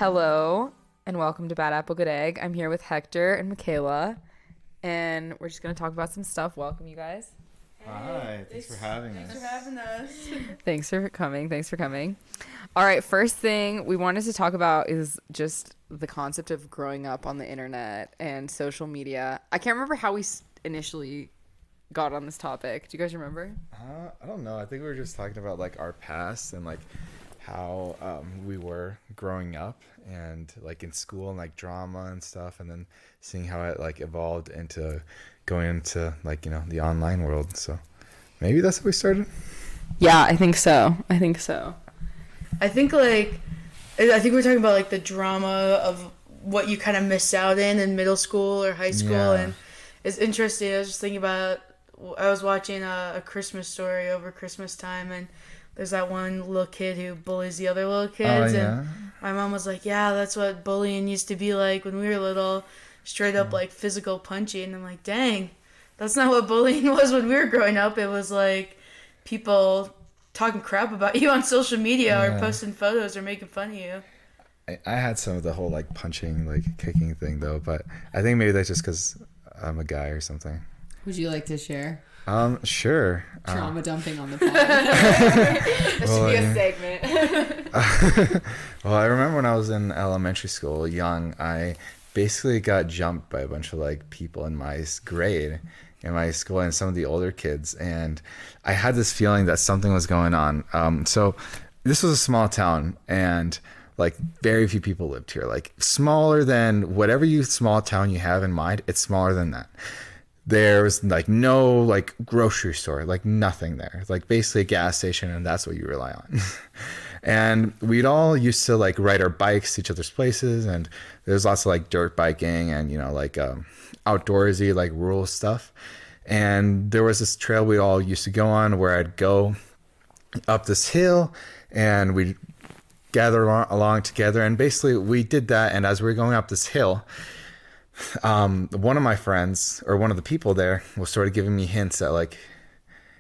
Hello and welcome to Bad Apple Good Egg. I'm here with Hector and Michaela, and we're just going to talk about some stuff. Welcome, you guys. Hi, thanks for having us. Thanks for having us. Thanks for coming. All right, first thing we wanted to talk about is just the concept of growing up on the internet and social media. I can't remember how we initially got on this topic. Do you guys remember? I don't know. I think we were just talking about like our past and like how we were growing up and like in school and like drama and stuff, and then seeing how it like evolved into going into like, you know, the online world. So maybe that's how we started. Yeah, I think so. I think we're talking about like the drama of what you kind of missed out in middle school or high school. Yeah. And it's interesting. I was just thinking about, I was watching a Christmas Story over Christmas time, and there's that one little kid who bullies the other little kids. And my mom was like, yeah, that's what bullying used to be like when we were little, straight up like physical punching. And I'm like, dang, that's not what bullying was when we were growing up. It was like people talking crap about you on social media or posting photos or making fun of you. I had some of the whole like punching, like kicking thing though, but I think maybe that's just because I'm a guy or something. Would you like to share? Sure. Trauma dumping on the pod. This should be a segment. Well, I remember when I was in elementary school, young, I basically got jumped by a bunch of like people in my grade in my school and some of the older kids, and I had this feeling that something was going on. So this was a small town, and like very few people lived here, like smaller than whatever small town you have in mind. It's smaller than that. There was like no like grocery store, like nothing there, like basically a gas station, and that's what you rely on. And we'd all used to like ride our bikes to each other's places, and there's lots of like dirt biking and, you know, like outdoorsy like rural stuff. And there was this trail we all used to go on where I'd go up this hill and we'd gather along together, and basically we did that. And as we were going up this hill, one of my friends, or one of the people there, was sort of giving me hints that like,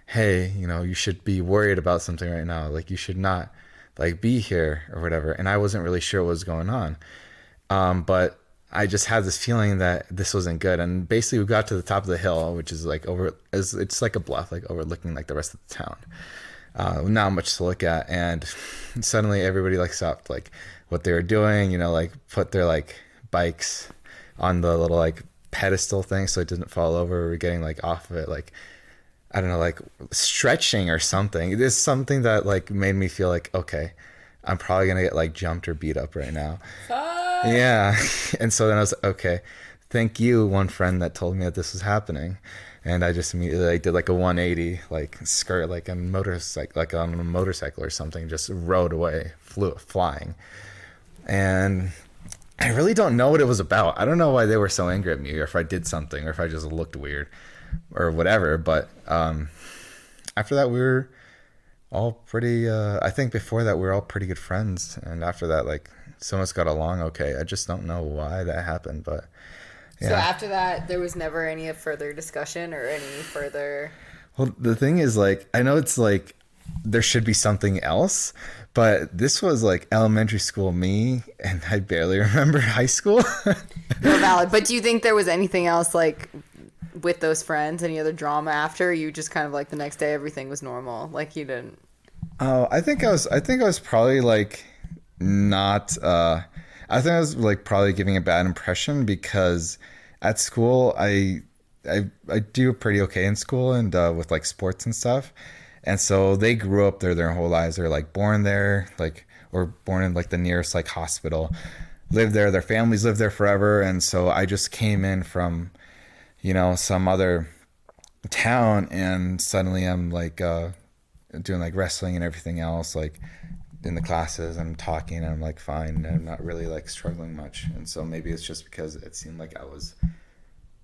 hey, you know, you should be worried about something right now, like you should not like be here or whatever. And I wasn't really sure what was going on, but I just had this feeling that this wasn't good. And basically we got to the top of the hill, which is like it's like a bluff, like overlooking like the rest of the town. Not much to look at, and suddenly everybody like stopped like what they were doing, you know, like put their like bikes on the little like pedestal thing so it didn't fall over. We're getting like off of it, like I don't know, like stretching or something. There's something that like made me feel like, okay, I'm probably gonna get like jumped or beat up right now. Yeah. And so then I was like, okay, thank you, one friend that told me that this was happening. And I just immediately like, did like a 180, like skirt, like a motorcycle, like on a motorcycle or something, just rode away, flying. And I really don't know what it was about. I don't know why they were so angry at me, or if I did something, or if I just looked weird or whatever. But after that, we were all pretty, I think before that, we were all pretty good friends. And after that, like, some of us got along okay. I just don't know why that happened, but yeah. So after that, there was never any further discussion or any further... Well, the thing is, like, I know it's like there should be something else, but this was like elementary school me, and I barely remember high school. No, valid. But do you think there was anything else, like, with those friends, any other drama after? Or you just kind of like the next day everything was normal, like you didn't... Oh, I think I was probably like not, I think I was like probably giving a bad impression, because at school I do pretty okay in school and with like sports and stuff. And so they grew up there their whole lives. They're like born there, like, or born in like the nearest like hospital, lived there, their families lived there forever. And so I just came in from, you know, some other town, and suddenly I'm like doing like wrestling and everything else, like in the classes, I'm talking and I'm like fine, and I'm not really like struggling much. And so maybe it's just because it seemed like I was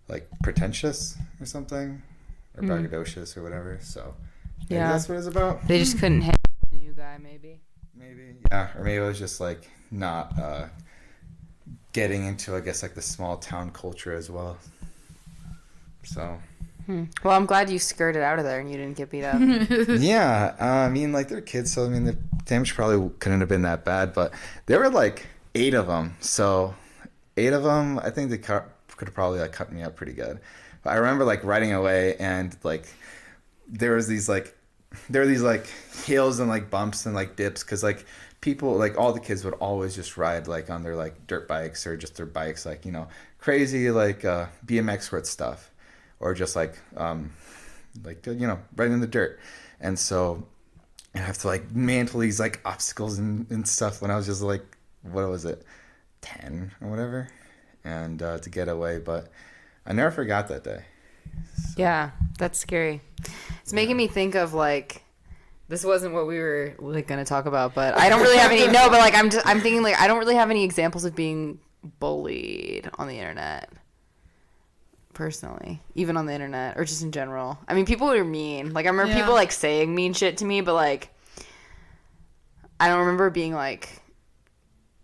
like pretentious or something, or braggadocious or whatever. So maybe that's what it's about. They just couldn't handle the new guy, maybe. Yeah, or maybe I was just like not getting into, I guess, like the small town culture as well. So Well, I'm glad you skirted out of there and you didn't get beat up. yeah, I mean, like, they're kids, so I mean the damage probably couldn't have been that bad, but they were like 8 of them. So 8 of them, I think they could have probably like cut me up pretty good. But I remember like riding away, and like there were these like hills and like bumps and like dips, because like people, like all the kids would always just ride like on their like dirt bikes or just their bikes, like, you know, crazy like BMX road stuff, or just like you know, right in the dirt. And so I have to like mantle these like obstacles and stuff when I was just like, what was it, 10 or whatever, and to get away. But I never forgot that day. So. Yeah, that's scary. It's making me think of like, this wasn't what we were like going to talk about, but I don't really have any. No, but like I'm thinking like I don't really have any examples of being bullied on the internet. Personally, even on the internet or just in general. I mean, people are mean. Like I remember people like saying mean shit to me, but like I don't remember being like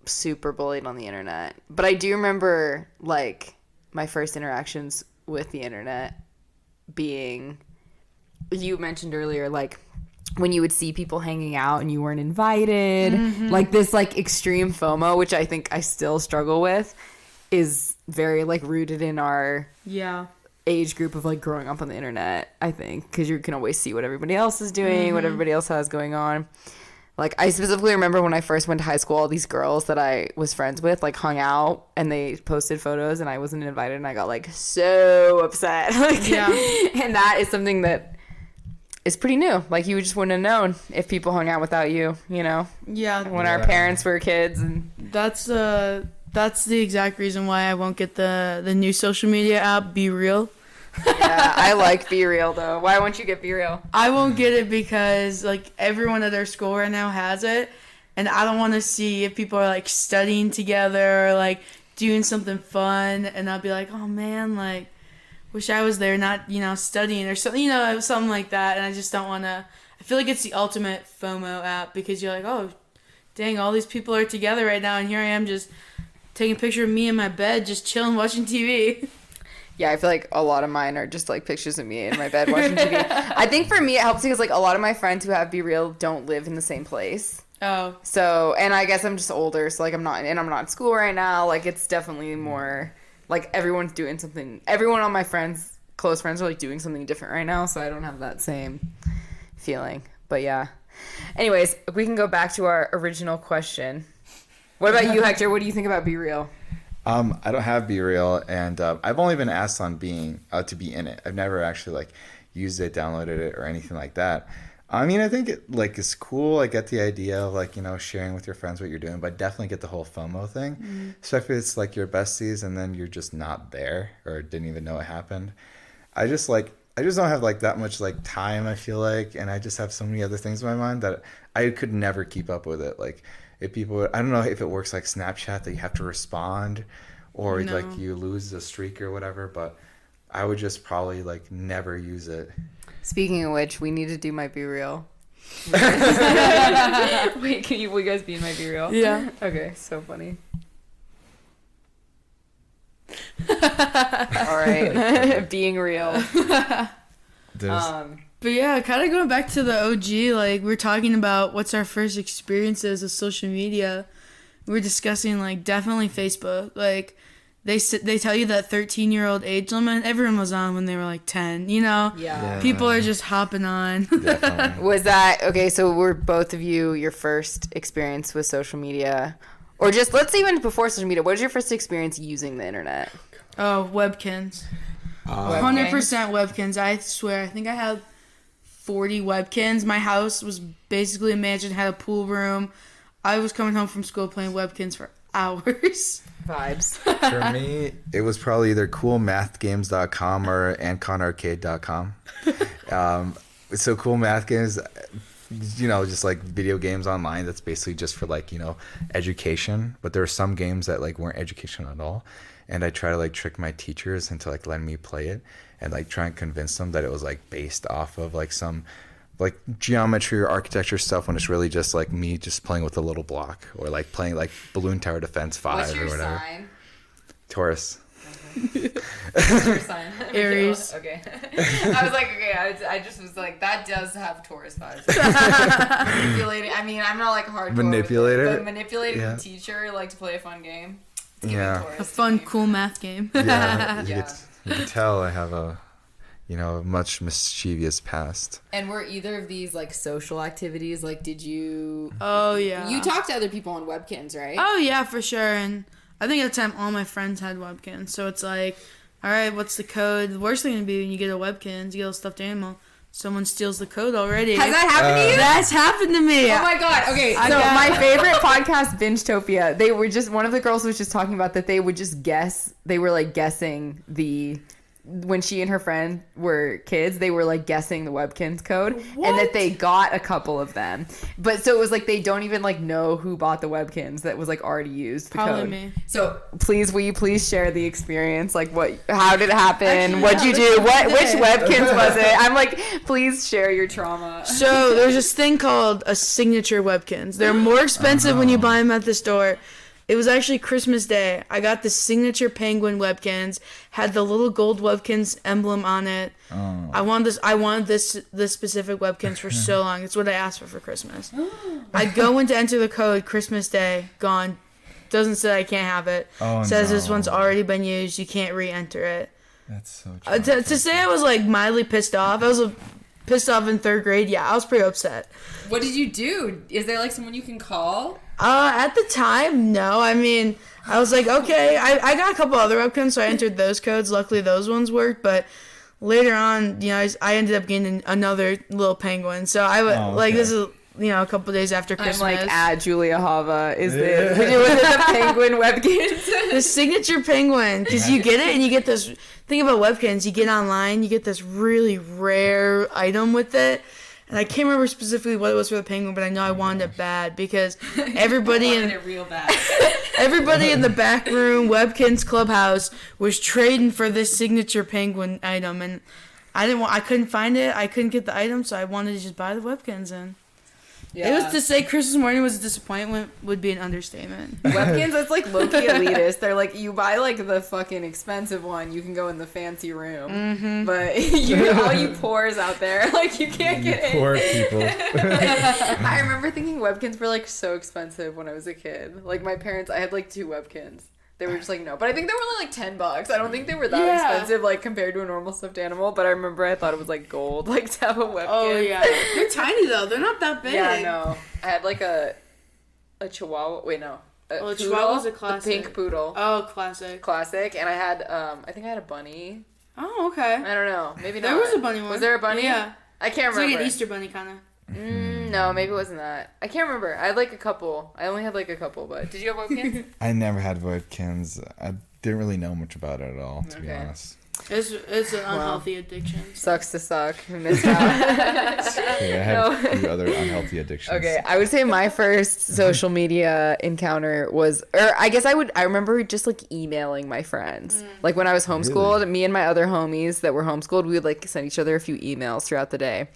super bullied on the internet. But I do remember like my first interactions with the internet being, you mentioned earlier, like when you would see people hanging out and you weren't invited, like this like extreme FOMO, which I think I still struggle with, is very like rooted in our age group of like growing up on the internet, I think, because you can always see what everybody else is doing, what everybody else has going on. Like I specifically remember when I first went to high school, all these girls that I was friends with like hung out and they posted photos and I wasn't invited, and I got like so upset. Like, and that is something that is pretty new. Like you just wouldn't have known if people hung out without you, you know? Yeah. When our parents were kids. And that's the exact reason why I won't get the new social media app, Be Real. Yeah, I like Be Real though. Why won't you get Be Real? I won't get it because like everyone at our school right now has it, and I don't want to see if people are like studying together or like doing something fun, and I'll be like, oh man, like wish I was there, not, you know, studying or something, you know, something like that. And I just don't want to. I feel like it's the ultimate FOMO app, because you're like, oh dang, all these people are together right now, and here I am just taking a picture of me in my bed, just chilling, watching TV. Yeah, I feel like a lot of mine are just like pictures of me in my bed watching TV. I think for me it helps because like a lot of my friends who have Be Real don't live in the same place. Oh. So, and I guess I'm just older, so like I'm not in school right now. Like it's definitely more like everyone's doing something. Everyone on my close friends are like doing something different right now, so I don't have that same feeling. But yeah. Anyways, we can go back to our original question. What about you, Hector? What do you think about Be Real? I don't have Be Real, and I've only been asked on being to be in it. I've never actually like used it, downloaded it, or anything like that. I mean, I think it like is cool. I get the idea of like, you know, sharing with your friends what you're doing, but I definitely get the whole FOMO thing. Especially if it's like your besties and then you're just not there or didn't even know it happened. I just don't have like that much like time, I feel like, and I just have so many other things in my mind that I could never keep up with it. Like if people, I don't know if it works like Snapchat that you have to respond or like you lose the streak or whatever, but I would just probably like never use it. Speaking of which, we need to do my Be Real. Wait, will you guys be in my Be Real? Yeah. Okay, so funny. All right, being real. But yeah, kind of going back to the OG, like we're talking about what's our first experiences with social media. We're discussing like definitely Facebook. Like they tell you that 13-year-old age limit. Everyone was on when they were like 10. You know, Yeah. People are just hopping on. Definitely. Was that okay? So were both of you your first experience with social media, or just let's say even before social media? What was your first experience using the internet? Oh, Webkins. 100% Webkins. I swear. I think I had 40 Webkins. My house was basically a mansion, had a pool room. I was coming home from school playing Webkins for hours. Vibes. For me, it was probably either coolmathgames.com or anconarcade.com. So Cool Math Games, you know, just like video games online that's basically just for like, you know, education. But there are some games that like weren't educational at all. And I try to like trick my teachers into like letting me play it and like try and convince them that it was like based off of like some like geometry or architecture stuff when it's really just like me just playing with a little block or like playing like Balloon Tower Defense 5 or whatever. Sign? Taurus. Okay. What's your sign? Aries. Okay. I was like, okay, I just was like, that does have Taurus vibes. Manipulating. I mean, I'm not like hardcore. Manipulator? With it, but manipulating Yeah. the teacher, like to play a fun game. Yeah. Taurus A fun, to me. cool math game. Yeah, Yeah. you can tell I have a, much mischievous past. And were either of these like social activities? Like, did you? Oh yeah. You talked to other people on Webkins, right? Oh yeah, for sure. And I think at the time all my friends had webkins, so it's like, all right, what's the code? The worst thing to be when you get a webkin is you get a stuffed animal. Someone steals the code already. Has that happened to you? That's happened to me. Oh my god. Okay, I so got- my favorite podcast, Bingetopia, they were just, one of the girls was just talking about that they would just guess, they were like guessing when she and her friend were kids, they were like guessing the Webkins code and that they got a couple of them. But so it was like they don't even like know who bought the Webkins that was like already used the Probably code. me. So will you please share the experience? Like how did it happen? Actually, What'd yeah, you do? let's do Which it. Webkins was it? I'm like, please share your trauma. So there's this thing called a signature webkins. They're more expensive when you buy them at the store. It was actually Christmas Day. I got the signature penguin webkins, had the little gold webkins emblem on it. Oh. I wanted this specific webkins for so long. It's what I asked for Christmas. I go in to enter the code Christmas Day, gone. Doesn't say I can't have it. Oh, Says this no. one's already been used. You can't re-enter it. That's so To say I was like mildly pissed off. I was pissed off in 3rd grade. Yeah, I was pretty upset. What did you do? Is there like someone you can call? At the time, no. I mean, I was like, okay. I got a couple other webcams, so I entered those codes. Luckily, those ones worked. But later on, I ended up getting another little penguin. So I would like this is a couple days after Christmas. I'm like, Julia Hava is the the penguin Webkins. The signature penguin, because you get it and you get this. Think about webkins. You get online, you get this really rare item with it. And I can't remember specifically what it was for the penguin, but I know I wanted it bad because everybody it real bad. everybody in the back room, Webkins Clubhouse, was trading for this signature penguin item, and I couldn't find it. I couldn't get the item, so I wanted to just buy the Webkins in. Yeah. It was to say Christmas morning was a disappointment would be an understatement. Webkins, it's like low-key elitist. They're like, you buy like the fucking expensive one, you can go in the fancy room. Mm-hmm. But all you poors out there, like you can't get in. Poor people. I remember thinking Webkins were like so expensive when I was a kid. Like my parents, I had like 2 Webkins. They were just like, no. But I think they were only like $10. I don't think they were that Yeah. expensive, like compared to a normal stuffed animal. But I remember I thought it was like gold, like to have a Webkin. Oh yeah, they're tiny though. They're not that big. Yeah, I know. I had like a Chihuahua. Wait, no. Well, Chihuahua's a classic. The pink poodle. Oh, classic. Classic. And I had, I think I had a bunny. Oh, okay. I don't know. Maybe not. There was a bunny one. Was there a bunny? Yeah. I can't It's remember. like an Easter bunny kind of. No, maybe it wasn't that. I can't remember. I had like a couple. I only had like a couple, but did you have Webkins? I never had Webkins. I didn't really know much about it at all, to be Okay. honest. It's an unhealthy addiction. Sucks to suck. Missed out. Yeah, I had No. a few other unhealthy addictions. Okay, I would say my first social media encounter was, or I guess I remember just like emailing my friends. Like when I was homeschooled, Really? me and my other homies that were homeschooled, we would like send each other a few emails throughout the day,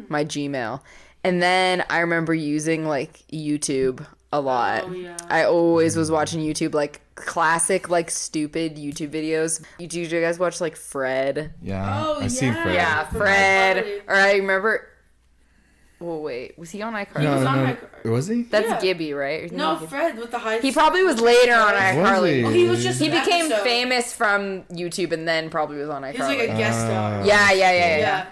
my Gmail. And then I remember using like YouTube a lot. Oh, yeah. I always was watching YouTube, like classic, like stupid YouTube videos. Do you guys watch like Fred? Yeah, Oh, I seen yeah. Fred. Yeah, From Fred. iCarly. Or I remember. Oh wait, was he on iCarly? No, was on no, my- was he? That's Yeah. Gibby, right? Or No, Gibby? Fred with the high. He probably was later on Was iCarly. he? Oh, he was just. He an became episode. famous from YouTube and then probably was on iCarly. He was like a guest star. Yeah.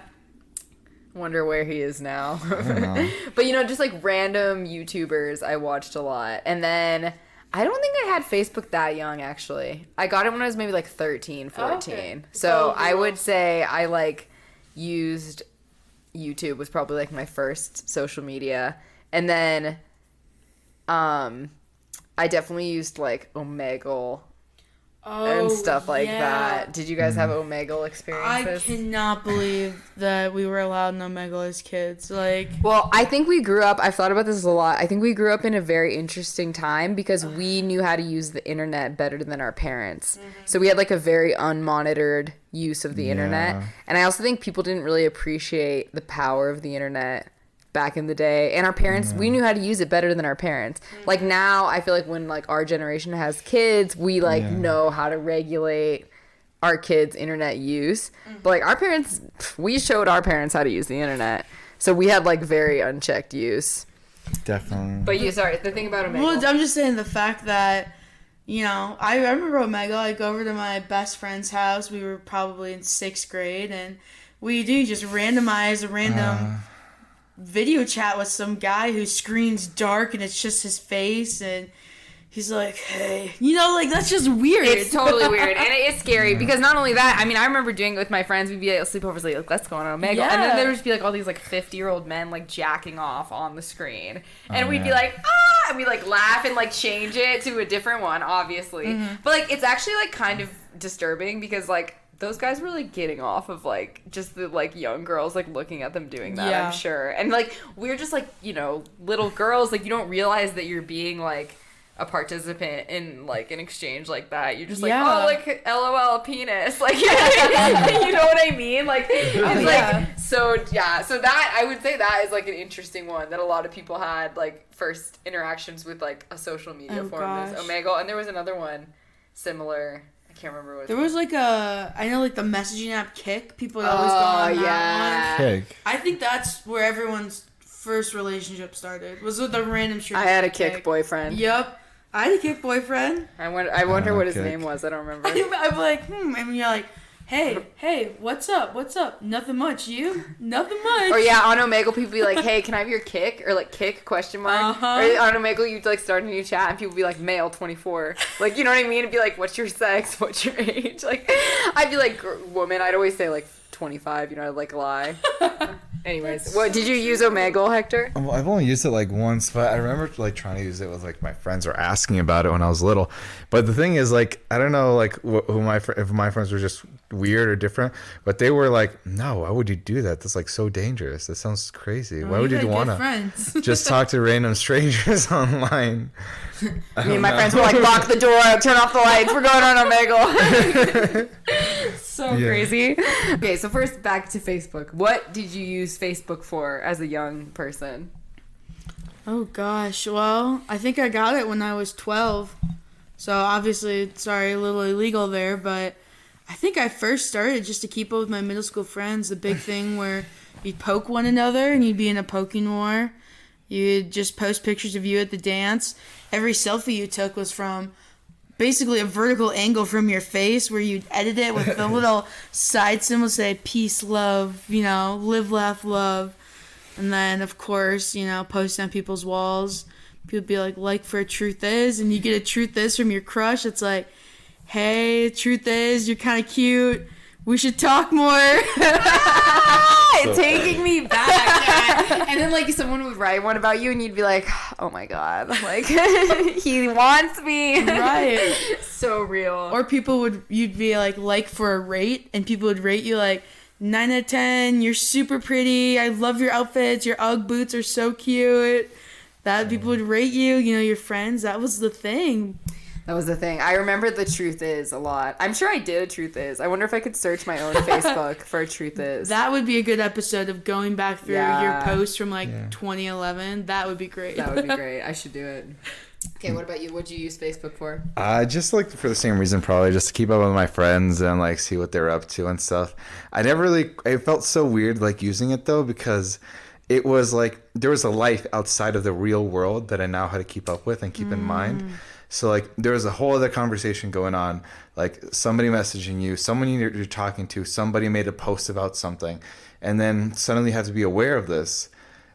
Wonder where he is now. I don't know. But just like random YouTubers I watched a lot. And then I don't think I had Facebook that young actually. I got it when I was maybe like 13, 14. Okay. So Oh, I would girls. say I like used YouTube was probably like my first social media. And then I definitely used like Omegle and stuff like that. Did you guys have Omegle I experiences? cannot believe that we were allowed in Omegle as kids. Like, Well, I think we grew up, I've thought about this a lot. I think we grew up in a very interesting time because we knew how to use the internet better than our parents. So we had like a very unmonitored use of the internet. Yeah. And I also think people didn't really appreciate the power of the internet back in the day. And our parents, we knew how to use it better than our parents. Like now, I feel like when like our generation has kids, we like Yeah. know how to regulate our kids' internet use. But like our parents, we showed our parents how to use the internet, so we had like very unchecked use. Definitely. But sorry, the thing about Omegle. Well, I'm just saying the fact that, you know, I remember Omegle. I go over to my best friend's house. We were probably in 6th grade, and we do just randomize a random video chat with some guy whose screen's dark and it's just his face, and he's like, hey, you know, like, that's just weird. It's totally weird, and it is scary because not only that, I mean, I remember doing it with my friends. We'd be at sleepovers, like, let's go on Omegle, and then there would just be like all these like 50-year-old men like jacking off on the screen, and we'd be like, ah, and we like laugh and like change it to a different one, obviously, but like it's actually like kind of disturbing because like those guys were like getting off of like just the like young girls like looking at them doing that. I'm sure, and like we're just like, you know, little girls, like you don't realize that you're being like a participant in like an exchange like that. You're just like, oh, like LOL penis, like you know what I mean, like it's like so that I would say that is like an interesting one that a lot of people had like first interactions with like a social media form is Omegle. And there was another one similar, I can't remember what there was like I know like the messaging app Kik, people always go on that one. Kik. I think that's where everyone's first relationship started, was with a random shit. I had a Kik boyfriend. Yep. I had a Kik boyfriend. I wonder what his name was. I don't remember. I'm like, and you're like, hey, what's up? Nothing much. You? Nothing much. Or yeah, on Omegle, people be like, hey, can I have your Kik? Or like Kik, question mark. Or on Omegle, you'd like start a new chat and people be like, male 24. Like, you know what I mean? It'd be like, what's your sex? What's your age? Like, I'd be like, woman. I'd always say like 25, you know, I'd like lie. Anyways, what did you use Omegle, Hector? Well, I've only used it like once, but I remember like trying to use it with like my friends were asking about it when I was little. But the thing is, like, I don't know, like if my friends were just weird or different, but they were like, no, why would you do that? That's like so dangerous. That sounds crazy. Why would you want to just talk to random strangers online? Me and my friends were like, lock the door, turn off the lights, we're going on Omegle. So crazy. Okay, so first back to Facebook. What did you use Facebook for as a young person? Oh gosh, well, I think I got it when I was 12. So obviously, sorry, a little illegal there, but I think I first started just to keep up with my middle school friends. The big thing where you'd poke one another and you'd be in a poking war. You'd just post pictures of you at the dance. Every selfie you took was from basically a vertical angle from your face where you'd edit it with the little side symbol say peace, love, you know, live, laugh, love. And then, of course, you know, post on people's walls. People be like for a truth is, and you get a truth is from your crush. It's like, hey, truth is, you're kind of cute. We should talk more. Taking me back. And then like someone would write one about you and you'd be like, oh my god, like he wants me. Right. So real. Or you'd be like for a rate, and people would rate you like 9 out of 10, you're super pretty, I love your outfits, your Ugg boots are so cute. That people would rate you, you know, your friends. That was the thing. That was the thing. I remember the truth is a lot. I'm sure I did a truth is. I wonder if I could search my own Facebook for a truth is. That would be a good episode of going back through your posts from 2011. That would be great. That would be great. I should do it. Okay, what about you? What'd you use Facebook for? Just like for the same reason, probably just to keep up with my friends and like see what they're up to and stuff. I never really, it felt so weird like using it though, because it was like there was a life outside of the real world that I now had to keep up with and keep in mind. So like there was a whole other conversation going on, like somebody messaging you, someone you're talking to, somebody made a post about something, and then suddenly you have to be aware of this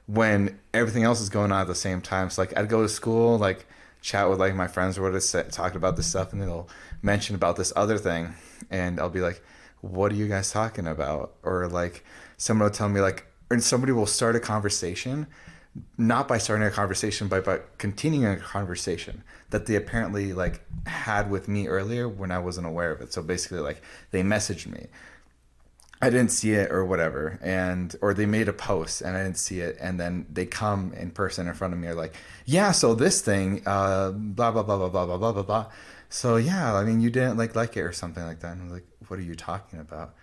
when everything else is going on at the same time. So like I'd go to school, like chat with like my friends or whatever, talking about this stuff, and then they'll mention about this other thing, and I'll be like, what are you guys talking about? Or like someone will tell me like, and somebody will start a conversation, not by starting a conversation, but by continuing a conversation that they apparently like had with me earlier when I wasn't aware of it. So basically like they messaged me, I didn't see it or whatever, or they made a post and I didn't see it, and then they come in person in front of me, are like, yeah, so this thing, blah blah blah blah blah blah blah blah blah. So yeah, I mean, you didn't like it or something like that. And I was like, what are you talking about?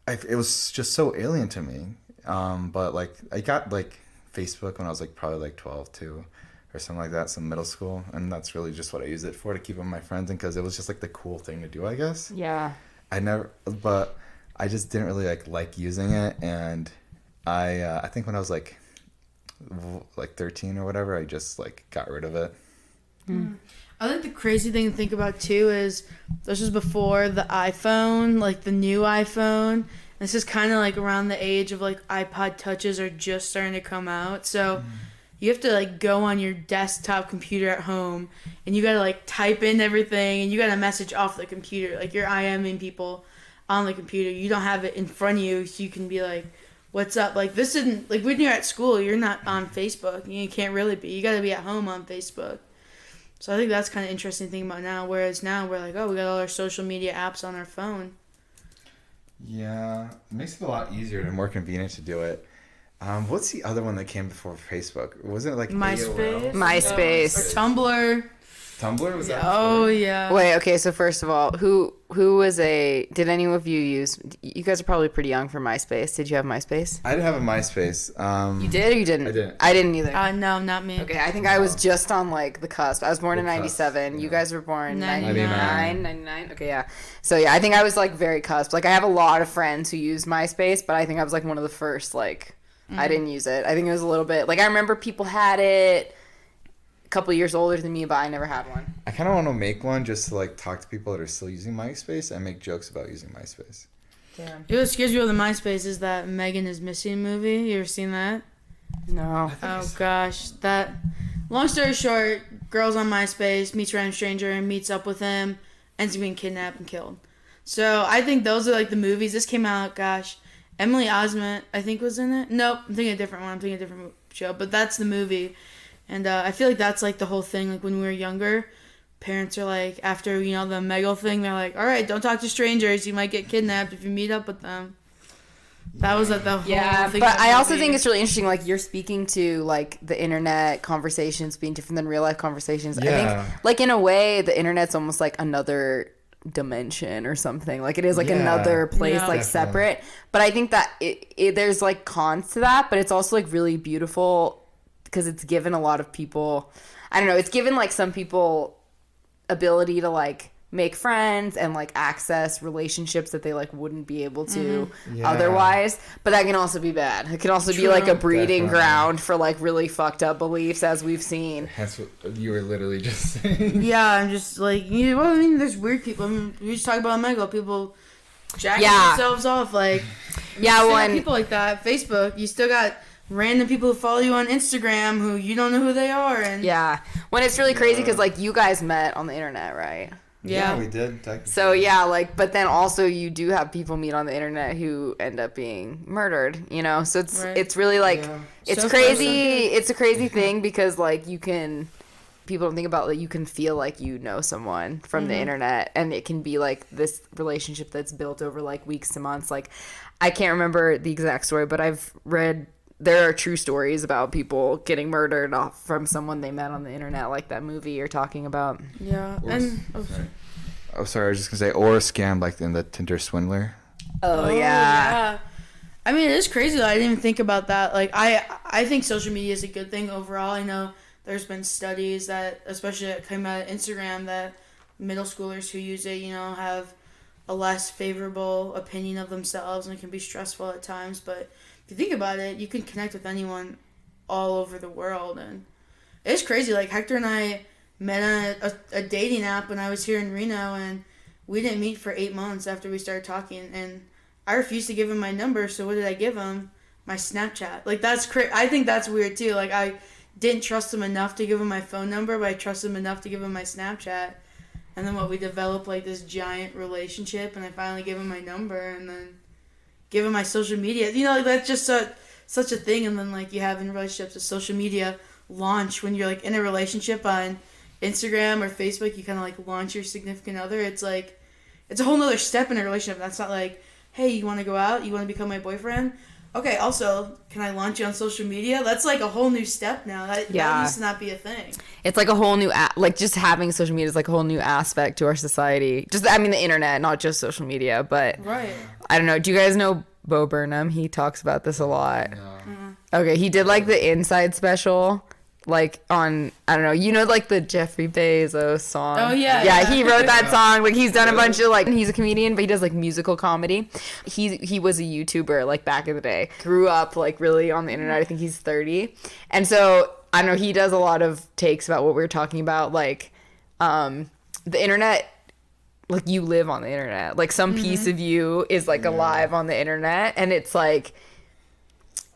It was just so alien to me. But like I got like Facebook when I was like probably like 12 too, or something like that, some middle school, and that's really just what I used it for, to keep with my friends, and because it was just like the cool thing to do, I guess. Yeah. but I just didn't really like using it, and I think when I was like 13 or whatever, I just like got rid of it. I think the crazy thing to think about too is this was before the iPhone, like the new iPhone. This is kind of like around the age of like iPod touches are just starting to come out. So you have to like go on your desktop computer at home and you got to like type in everything and you got to message off the computer. Like you're IMing people on the computer. You don't have it in front of you so you can be like, what's up? Like this isn't like when you're at school, you're not on Facebook. You can't really be. You got to be at home on Facebook. So I think that's kind of interesting thing about now. Whereas now we're like, oh, we got all our social media apps on our phone. Yeah, it makes it a lot easier and more convenient to do it. What's the other one that came before Facebook? Wasn't it like MySpace? AOL? MySpace. Or Tumblr. Tumblr was that? Oh, before? yeah. Wait, okay, so first of all, who did any of you use, you guys are probably pretty young for MySpace. Did you have MySpace? I did have a MySpace. You did or you didn't? I didn't. I didn't either. No, not me. Okay, I think I was just on like the cusp. I was born in The cusp, 97. You yeah. guys were born 99. 99. Okay, yeah. So yeah, I think I was like very cusp. Like I have a lot of friends who use MySpace, but I think I was like one of the first like I didn't use it. I think it was a little bit like I remember people had it a couple years older than me, but I never had one. I kind of want to make one just to like talk to people that are still using MySpace and make jokes about using MySpace. Damn. What scares me with the MySpace is that Megan is Missing movie. You ever seen that? No. Oh, gosh. That. Long story short, girl's on MySpace, meets a random stranger, and meets up with him, ends up being kidnapped and killed. So I think those are like the movies. This came out, gosh. Emily Osment, I think, was in it. Nope, I'm thinking a different one. I'm thinking a different show. But that's the movie. And I feel like that's like the whole thing. Like when we were younger, parents are like, after, you know, the Megal thing, they're like, all right, don't talk to strangers. You might get kidnapped if you meet up with them. That was like the whole thing. But I also think it's really interesting. Like you're speaking to like the internet conversations being different than real life conversations. Yeah. I think like in a way the internet's almost like another dimension or something. Like it is like Yeah. another place Yeah. like Definitely. separate. But I think that there's like cons to that, but it's also like really beautiful because it's given a lot of people, I don't know, it's given like some people ability to like make friends and like access relationships that they like wouldn't be able to Yeah. otherwise. But that can also be bad. It can also be True. like a breeding Definitely. ground for like really fucked up beliefs, as we've seen. That's what you were literally just saying. Yeah, I'm just like, you know, well, I mean, there's weird people. I mean, we just talk about Megal. People jacking Yeah. themselves off. Like, Yeah, still got when people like that. Facebook, you still got random people who follow you on Instagram who you don't know who they are. And when it's really crazy because like you guys met on the internet, right? yeah. we did. Technically. So yeah, like, but then also you do have people meet on the internet who end up being murdered, you know? So it's Right. it's really like Yeah. it's So far, so crazy. good. It's a crazy thing because like people don't think about that you can feel like you know someone from the internet, and it can be like this relationship that's built over like weeks to months. Like I can't remember the exact story, but I've read there are true stories about people getting murdered off from someone they met on the internet, like that movie you're talking about. Yeah. Or And Oh, sorry. I was just gonna say, or scam like in the Tinder swindler. Oh, yeah. I mean, it is crazy that I didn't even think about that. Like, I think social media is a good thing overall. I know there's been studies that, especially that came out of Instagram, that middle schoolers who use it, you know, have a less favorable opinion of themselves and it can be stressful at times. But if you think about it, you can connect with anyone all over the world. And it's crazy. Like, Hector and I met on a dating app when I was here in Reno, and we didn't meet for 8 months after we started talking. And I refused to give him my number, so what did I give him? My Snapchat. Like, that's crazy. I think that's weird, too. Like, I didn't trust him enough to give him my phone number, but I trusted him enough to give him my Snapchat. And then we developed, like, this giant relationship, and I finally gave him my number, and then give him my social media. You know, like, that's just such a thing. And then, like, you have in relationships a social media launch when you're, like, in a relationship on Instagram or Facebook. You kind of, like, launch your significant other. It's, like, it's a whole nother step in a relationship. That's not, like, hey, you want to go out? You want to become my boyfriend? Okay, also, can I launch you on social media? That's like a whole new step now. That used to not be a thing. It's like a whole new, like just having social media is like a whole new aspect to our society. Just, I mean, the internet, not just social media, but Right. I don't know. Do you guys know Bo Burnham? He talks about this a lot. No. Okay, he did like the Inside special, like on, I don't know, you know, like the Jeffrey Bezos song. Oh, yeah, yeah, yeah. he wrote that song. Like he's done a bunch of like, he's a comedian, but he does like musical comedy. He was a YouTuber like back in the day. Grew up like really on the internet. I think he's 30, and so I don't know. He does a lot of takes about what we were talking about, like the internet. Like you live on the internet. Like some piece of you is like alive on the internet, and it's like.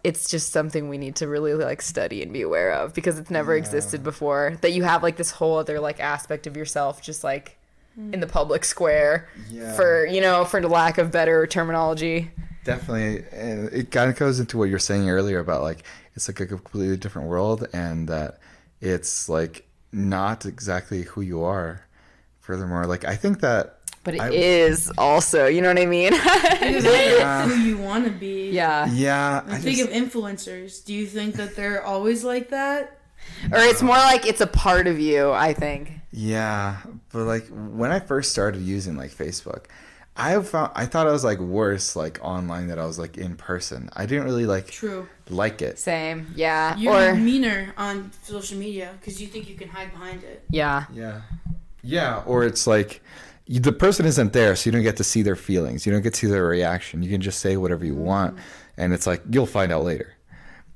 It's just something we need to really like study and be aware of because it's never existed before, that you have like this whole other like aspect of yourself just like in the public square for, you know, for the lack of better terminology. Definitely. And it kind of goes into what you were saying earlier about like it's like a completely different world and that it's like not exactly who you are. Furthermore, like I think that but it is also, you know what I mean? It is like who you want to be. Yeah. Yeah. I think of influencers. Do you think that they're always like that? Or it's more like it's a part of you, I think. Yeah. But like when I first started using like Facebook, I thought I was like worse like online than I was like in person. I didn't really like like it. Same. Yeah. You're meaner on social media because you think you can hide behind it. Yeah. Yeah. Yeah. Or it's like the person isn't there, so you don't get to see their feelings. You don't get to see their reaction. You can just say whatever you want, and it's like you'll find out later,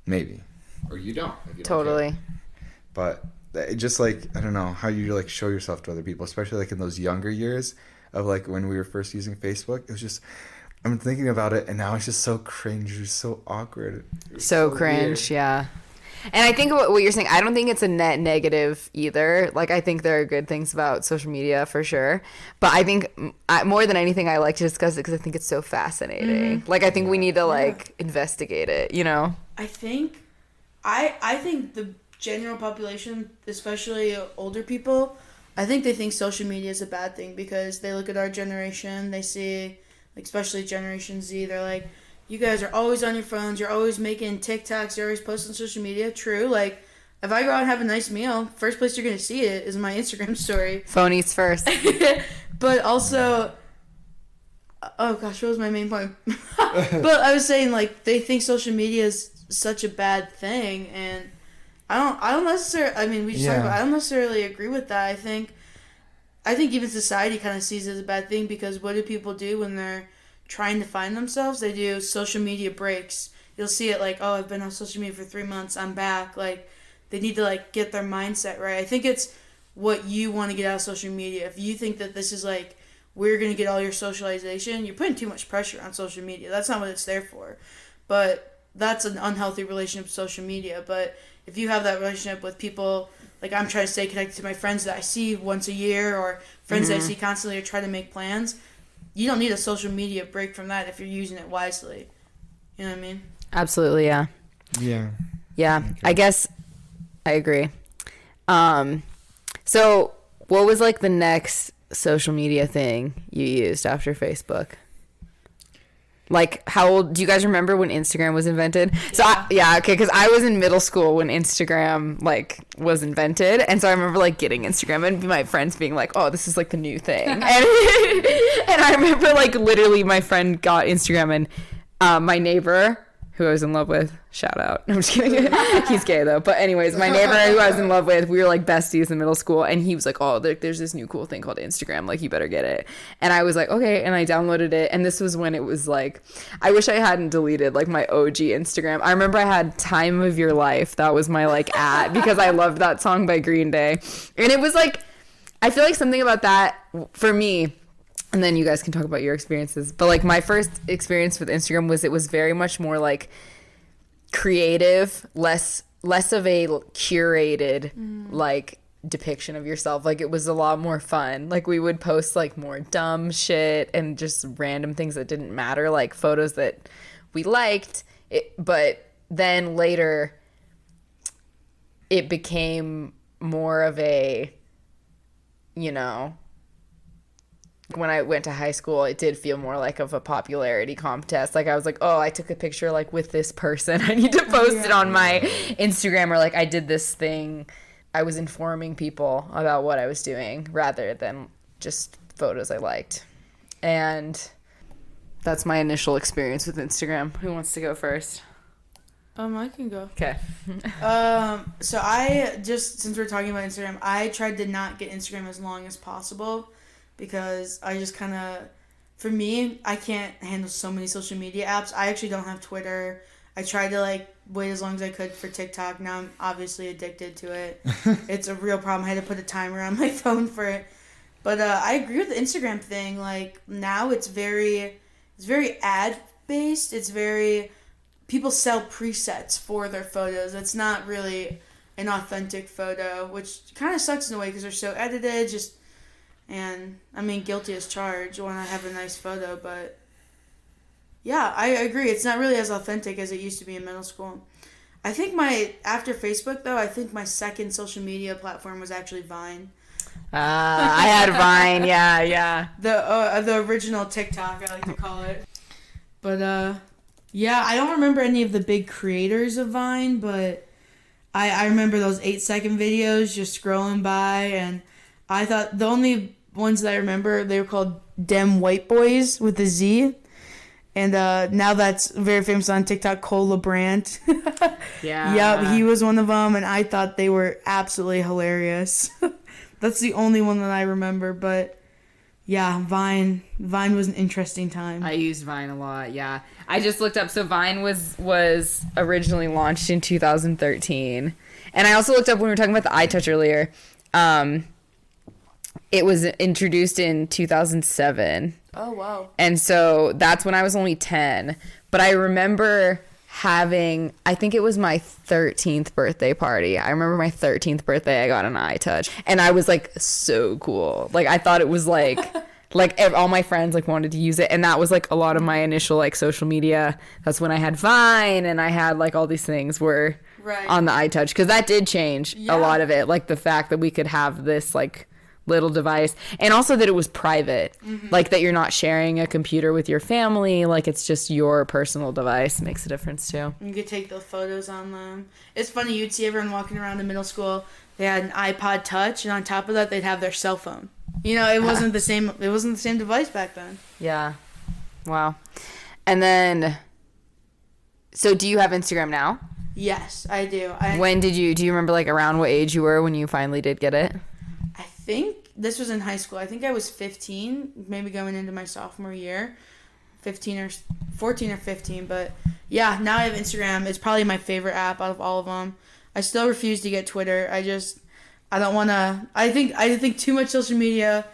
maybe, or you don't. If you Totally. Don't care. But it just like I don't know how you like show yourself to other people, especially like in those younger years of like when we were first using Facebook. It was just I'm thinking about it, and now it's just so cringe, it's so awkward, so cringe, weird. Yeah. And I think what you're saying, I don't think it's a net negative either. Like, I think there are good things about social media for sure. But I think more than anything, I like to discuss it because I think it's so fascinating. Like, I think we need to, like, investigate it, you know? I think the general population, especially older people, I think they think social media is a bad thing because they look at our generation, they see, like, especially Generation Z, they're like, you guys are always on your phones. You're always making TikToks. You're always posting on social media. True. Like, if I go out and have a nice meal, first place you're going to see it is my Instagram story. Phone eats first. But also, oh gosh, what was my main point? But I was saying, like, they think social media is such a bad thing. And I don't necessarily, I mean, we just talked about, I don't necessarily agree with that. I think even society kind of sees it as a bad thing because what do people do when they're trying to find themselves? They do social media breaks. You'll see it like, oh, I've been on social media for 3 months, I'm back. Like, they need to like get their mindset right. I think it's what you want to get out of social media. If you think that this is like where you're going to get all your socialization, you're putting too much pressure on social media. That's not what it's there for. But that's an unhealthy relationship with social media. But if you have that relationship with people, like I'm trying to stay connected to my friends that I see once a year or friends that I see constantly or try to make plans, you don't need a social media break from that if you're using it wisely. You know what I mean? Absolutely, yeah. Yeah. Yeah, I guess I agree. So what was like the next social media thing you used after Facebook? Like, how old do you guys remember when Instagram was invented? So okay, because I was in middle school when Instagram like was invented, and so I remember like getting Instagram and my friends being like, "Oh, this is like the new thing," and I remember like literally my friend got Instagram and my neighbor who I was in love with, shout out. I'm just kidding. He's gay though. But anyways, my neighbor who I was in love with, we were like besties in middle school, and he was like, oh, there's this new cool thing called Instagram. Like, you better get it. And I was like, okay. And I downloaded it. And this was when it was like, I wish I hadn't deleted like my OG Instagram. I remember I had Time of Your Life. That was my like @ because I loved that song by Green Day. And it was like, I feel like something about that for me, and then you guys can talk about your experiences. But like my first experience with Instagram was, it was very much more like creative, less of a curated like depiction of yourself. Like it was a lot more fun. Like we would post like more dumb shit and just random things that didn't matter, like photos that we liked. But then later it became more of a, you know, when I went to high school, it did feel more like of a popularity contest. Like I was like, oh, I took a picture like with this person. I need to post it on my Instagram, or like I did this thing. I was informing people about what I was doing rather than just photos I liked. And that's my initial experience with Instagram. Who wants to go first? I can go. Okay. So I just, since we're talking about Instagram, I tried to not get Instagram as long as possible because I just kind of, for me, I can't handle so many social media apps. I actually don't have Twitter. I tried to like wait as long as I could for TikTok. Now I'm obviously addicted to it. It's a real problem. I had to put a timer on my phone for it. But I agree with the Instagram thing. Like now it's very ad based. It's very, people sell presets for their photos. It's not really an authentic photo, which kind of sucks in a way because they're so edited. And I mean, guilty as charged when I have a nice photo, but yeah, I agree. It's not really as authentic as it used to be in middle school. I think after Facebook though, I think my second social media platform was actually Vine. I had Vine. Yeah. The original TikTok, I like to call it. But yeah, I don't remember any of the big creators of Vine, but I remember those 8-second videos just scrolling by, and I thought the only ones that I remember, they were called Dem White Boys with a Z. And now that's very famous on TikTok, Cole LeBrant. Yeah. Yep, he was one of them, and I thought they were absolutely hilarious. That's the only one that I remember, but yeah, Vine was an interesting time. I used Vine a lot, yeah. I just looked up, so Vine was originally launched in 2013. And I also looked up when we were talking about the iTouch earlier. It was introduced in 2007. Oh, wow. And so that's when I was only 10. But I remember having, I think it was my 13th birthday party. I remember my 13th birthday, I got an iTouch. And I was like, so cool. Like, I thought it was like, all my friends like wanted to use it. And that was like a lot of my initial like social media. That's when I had Vine and I had like all these things were on the iTouch. Because that did change a lot of it. Like the fact that we could have this like little device, and also that it was private, like that you're not sharing a computer with your family, like it's just your personal device. Makes a difference too. You could take the photos on them. It's funny, you'd see everyone walking around in middle school, they had an iPod Touch, and on top of that they'd have their cell phone. You know, it wasn't the same device back then. Yeah. Wow. And then, so do you have Instagram now? Yes, I do. When do you remember like around what age you were when you finally did get it? I think this was in high school. I think I was 15, maybe going into my sophomore year. 14 or 15, but yeah, now I have Instagram. It's probably my favorite app out of all of them. I still refuse to get Twitter. I don't want to. I think too much social media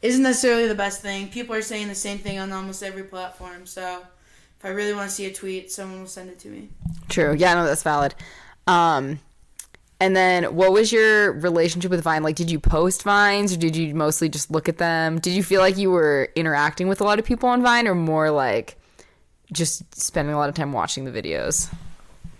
isn't necessarily the best thing. People are saying the same thing on almost every platform. So if I really want to see a tweet, someone will send it to me. True. Yeah, no, that's valid. And then what was your relationship with Vine? Like, did you post Vines or did you mostly just look at them? Did you feel like you were interacting with a lot of people on Vine or more like just spending a lot of time watching the videos?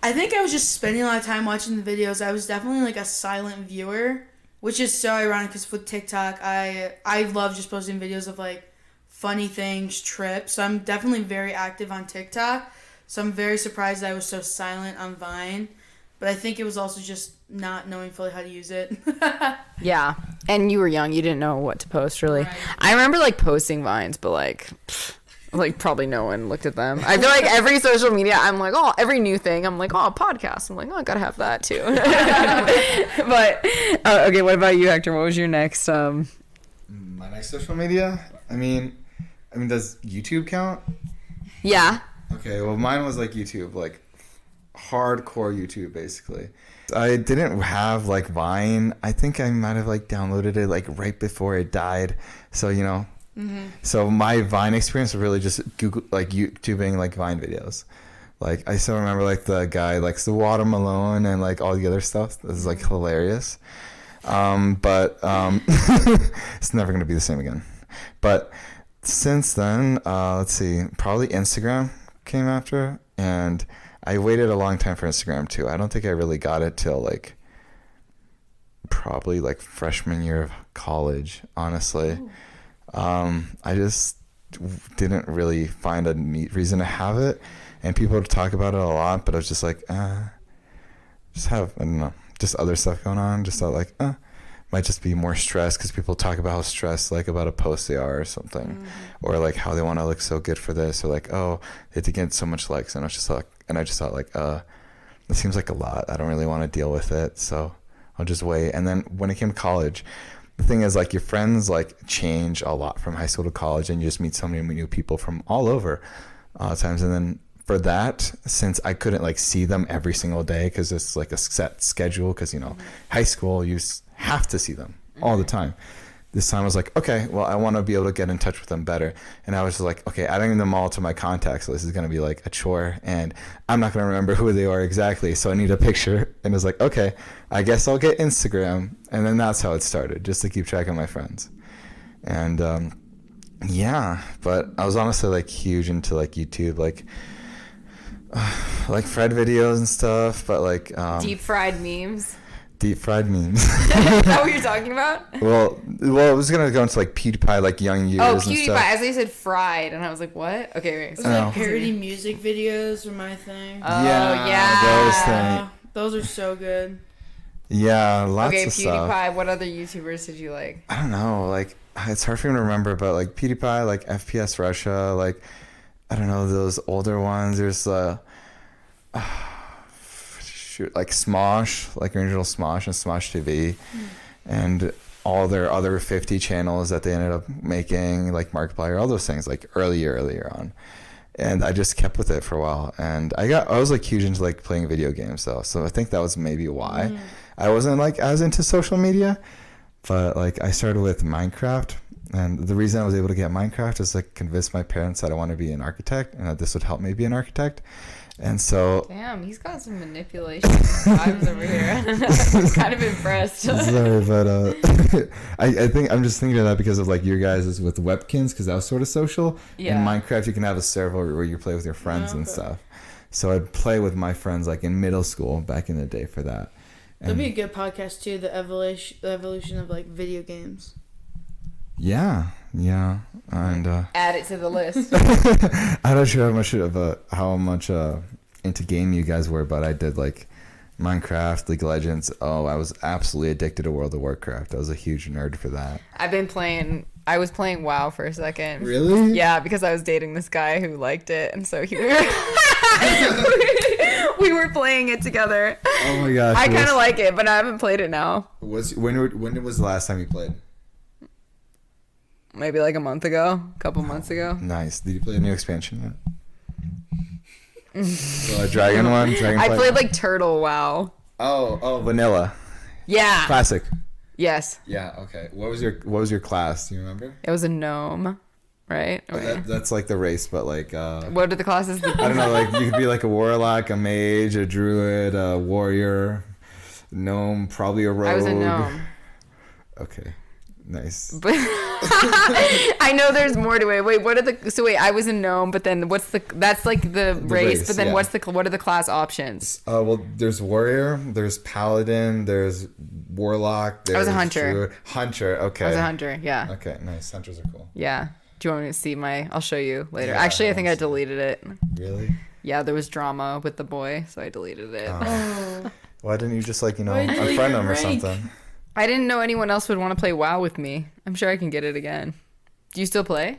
I think I was just spending a lot of time watching the videos. I was definitely like a silent viewer, which is so ironic because with TikTok, I love just posting videos of like funny things, trips. So I'm definitely very active on TikTok. So I'm very surprised that I was so silent on Vine. But I think it was also just not knowing fully how to use it. Yeah. And you were young. You didn't know what to post, really. Right. I remember, like, posting Vines, but, like probably no one looked at them. I feel like every social media, I'm like, oh, every new thing, I'm like, oh, podcast. I'm like, oh, I gotta have that, too. But, okay, what about you, Hector? What was your next... My next social media? I mean, does YouTube count? Yeah. Okay, well, mine was, like, YouTube, like, hardcore YouTube basically. I didn't have like Vine. I think I might have like downloaded it like right before it died. So so my Vine experience was really just Google like YouTubing like Vine videos. Like I still remember like the guy likes the Watermelon and like all the other stuff. This is like hilarious. But it's never gonna be the same again. But since then, let's see, probably Instagram came after, and I waited a long time for Instagram too. I don't think I really got it till like probably like freshman year of college, honestly. I just didn't really find a neat reason to have it, and people would talk about it a lot, but I was just like, just have, I don't know, just other stuff going on. Just thought like, might just be more stress because people talk about how stressed like about a post they are or something, or like how they want to look so good for this, or like, oh, they had to get so much likes, and I just thought like It seems like a lot. I don't really want to deal with it, so I'll just wait. And then when it came to college, the thing is, like, your friends like change a lot from high school to college, and you just meet so many new people from all over times. And then for that, since I couldn't like see them every single day because it's like a set schedule, because high school you have to see them all the time. This time I was like, okay, well, I want to be able to get in touch with them better. And I was like, okay, adding them all to my contacts list is going to be like a chore, and I'm not going to remember who they are exactly. So I need a picture. And it's like, okay, I guess I'll get Instagram. And then that's how it started, just to keep track of my friends. And yeah, but I was honestly like huge into like YouTube, like Fred videos and stuff, but like Deep fried memes. Deep fried memes. Is that what you're talking about? well, I was gonna go into like PewDiePie, like young years. Oh, and PewDiePie. stuff. As they said fried, and I was like, what? Okay, wait. Those like parody music videos were my thing. Oh, Yeah, those things. Those are so good. Yeah, lots Okay, of stuff. PewDiePie. What other YouTubers did you like? I don't know, like it's hard for me to remember, but like PewDiePie, like FPS Russia, like I don't know those older ones. There's like Smosh, like original Smosh and Smosh TV, and all their other 50 channels that they ended up making, like Markiplier, all those things, like earlier on. And I just kept with it for a while, and I was like huge into like playing video games though, so I think that was maybe why I wasn't like as into social media. But like I started with Minecraft, and the reason I was able to get Minecraft is like convince my parents that I want to be an architect and that this would help me be an architect. And so Damn, he's got some manipulation vibes over here. I'm kind of impressed. sorry, but I think I'm just thinking of that because of like your guys' with Webkins, because that was sort of social. Yeah. In Minecraft, you can have a server where you play with your friends and stuff. So I'd play with my friends like in middle school back in the day for that. That'd be a good podcast too. The evolution of like video games. Yeah, and Add it to the list. I'm not sure how much into game you guys were, but I did like Minecraft, League of Legends. Oh, I was absolutely addicted to World of Warcraft. I was a huge nerd for that. I was playing WoW for a second. Really? Yeah, because I was dating this guy who liked it, and so we were playing it together. Oh my gosh! I kind of like it, but I haven't played it now. When was the last time you played? Maybe like a couple months ago. Nice. Did you play a new expansion yet? Well, a dragon one. I played like Turtle WoW. Oh, vanilla. Yeah. Classic. Yes. Yeah. Okay. What was your class? Do you remember? It was a gnome, right? That's like the race, but like. What are the classes? I don't know. Like you could be like a warlock, a mage, a druid, a warrior, gnome, probably a rogue. I was a gnome. Okay. Nice. But I know there's more to it. Wait, I was a gnome, but then that's like the race, but then yeah. what are the class options? Well, there's warrior, there's paladin, there's warlock, there's I was a hunter. druid. Hunter, okay. I was a hunter, yeah. Okay, nice. Hunters are cool. Yeah. Do you want me to see I'll show you later. Yeah, Actually, I think I deleted it. Really? Yeah, there was drama with the boy, so I deleted it. Oh. Why didn't you just like, Why did you unfriend him or rank? something? I didn't know anyone else would want to play WoW with me. I'm sure I can get it again. Do you still play?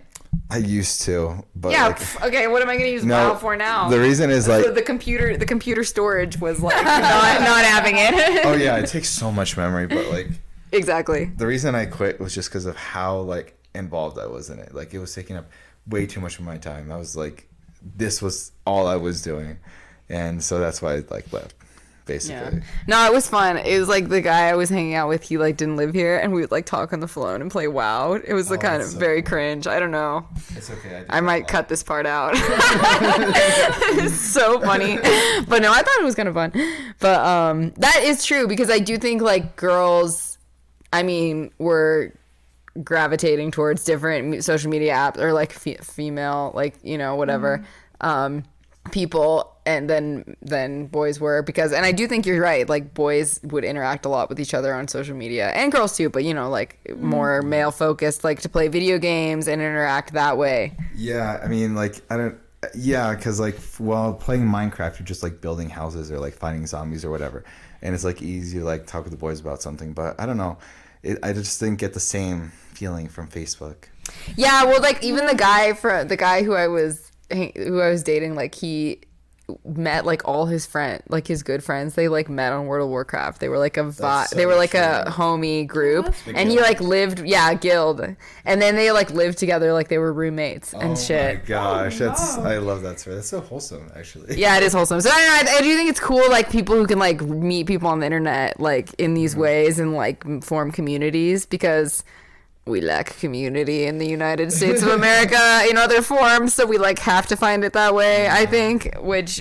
I used to, but Yeah. like, Okay. What am I going to use No, WoW for now? the reason is like, the computer storage was like not having it. oh yeah, it takes so much memory, but like Exactly. the reason I quit was just because of how like involved I was in it. Like it was taking up way too much of my time. I was like, this was all I was doing, and so that's why I like left. Basically. Yeah. No, it was fun. It was like the guy I was hanging out with, he like didn't live here, and we would like talk on the phone and play WoW. It was the kind of that's so very cool. cringe. I don't know. It's okay. I might cut this part out. It's so funny. But no, I thought it was kind of fun. But that is true, because I do think like girls, I mean, were gravitating towards different social media apps, or like female, like, whatever, people, and then boys were, because, and I do think you're right, like boys would interact a lot with each other on social media, and girls too, but like more male focused, like to play video games and interact that way. Yeah, I mean, like, I don't. Yeah, because like while playing Minecraft, you're just like building houses or like fighting zombies or whatever, and it's like easy to like talk with the boys about something. But I don't know, I just didn't get the same feeling from Facebook. Yeah, well, like even the guy who I was dating, like met like all his his good friends. They like met on World of Warcraft. They were like so they were like a true. homie group, That's and he like lived, guild, and then they like lived together like they were roommates and Oh shit. my gosh, wow. I love that story. That's so wholesome, actually. Yeah, it is wholesome. So I do think it's cool, like people who can like meet people on the internet like in these ways and like form communities, because we lack community in the United States of America in other forms, so we like have to find it that way, I think, which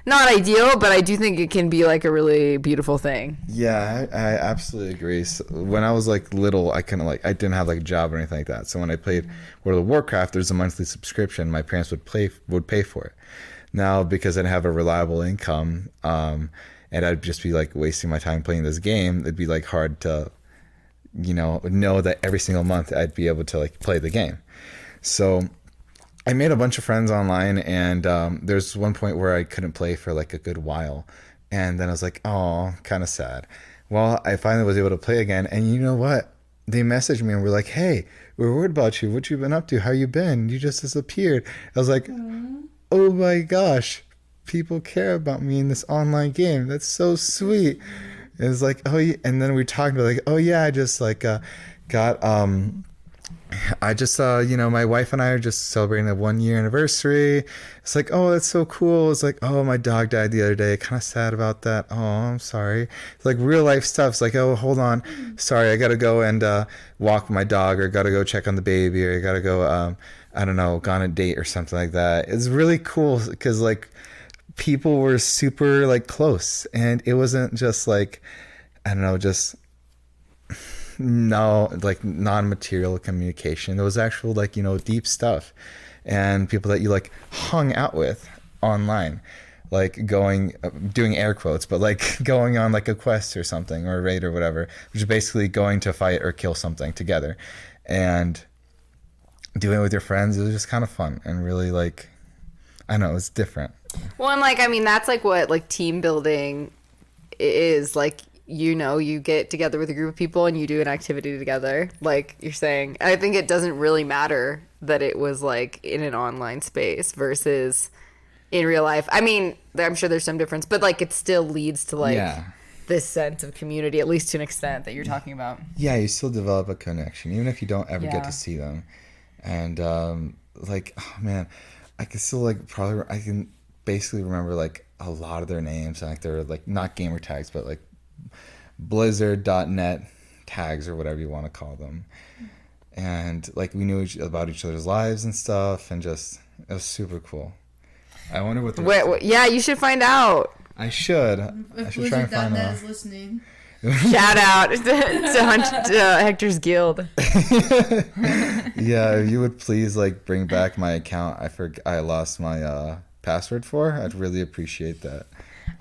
not ideal, but I do think it can be like a really beautiful thing. Yeah, I absolutely agree. So when I was like little, I didn't have like a job or anything like that. So when I played World of Warcraft, there's a monthly subscription. My parents would pay for it. Now, because I didn't have a reliable income, and I'd just be like wasting my time playing this game, it'd be like hard to, know that every single month I'd be able to like play the game. So I made a bunch of friends online, and there's one point where I couldn't play for like a good while, and then I was like, oh, kind of sad. Well, I finally was able to play again, and you know what? They messaged me and were like, hey, we're worried about you. What you been up to? How you been? You just disappeared. I was like, oh my gosh, people care about me in this online game. That's so sweet. It was like, oh yeah. And then we talked about like, oh yeah, I just like got my wife and I are just celebrating a 1-year anniversary. It's like, oh, that's so cool. It's like, oh, my dog died the other day. Kind of sad about that. Oh, I'm sorry. It's like real life stuff. It's like, oh, hold on. Sorry, I got to go and walk my dog, or got to go check on the baby, or I got to go, I don't know, go on a date or something like that. It's really cool because like people were super like close, and it wasn't just like, I don't know, just no, like non-material communication. It was actual like, deep stuff, and people that you like hung out with online, like doing air quotes, but like going on like a quest or something, or a raid or whatever, which is basically going to fight or kill something together, and doing it with your friends. It was just kind of fun and really like, I don't know, it's different. Well, and like, I mean, that's like what like team building is like. You get together with a group of people and you do an activity together, like you're saying. I think it doesn't really matter that it was like in an online space versus in real life. I mean, I'm sure there's some difference, but like it still leads to like this sense of community, at least to an extent that you're talking about. Yeah, you still develop a connection, even if you don't ever get to see them. And like, oh man, I can still like I can basically remember like a lot of their names, and like they're like not gamer tags, but like Blizzard.net tags or whatever you want to call them. And like we knew about each other's lives and stuff, and just it was super cool. I wonder what Wait, yeah, you should find out. I should try and find out. Is listening. Shout out to Hector's Guild. Yeah, if you would please like bring back my account. I lost my password for. I'd really appreciate that.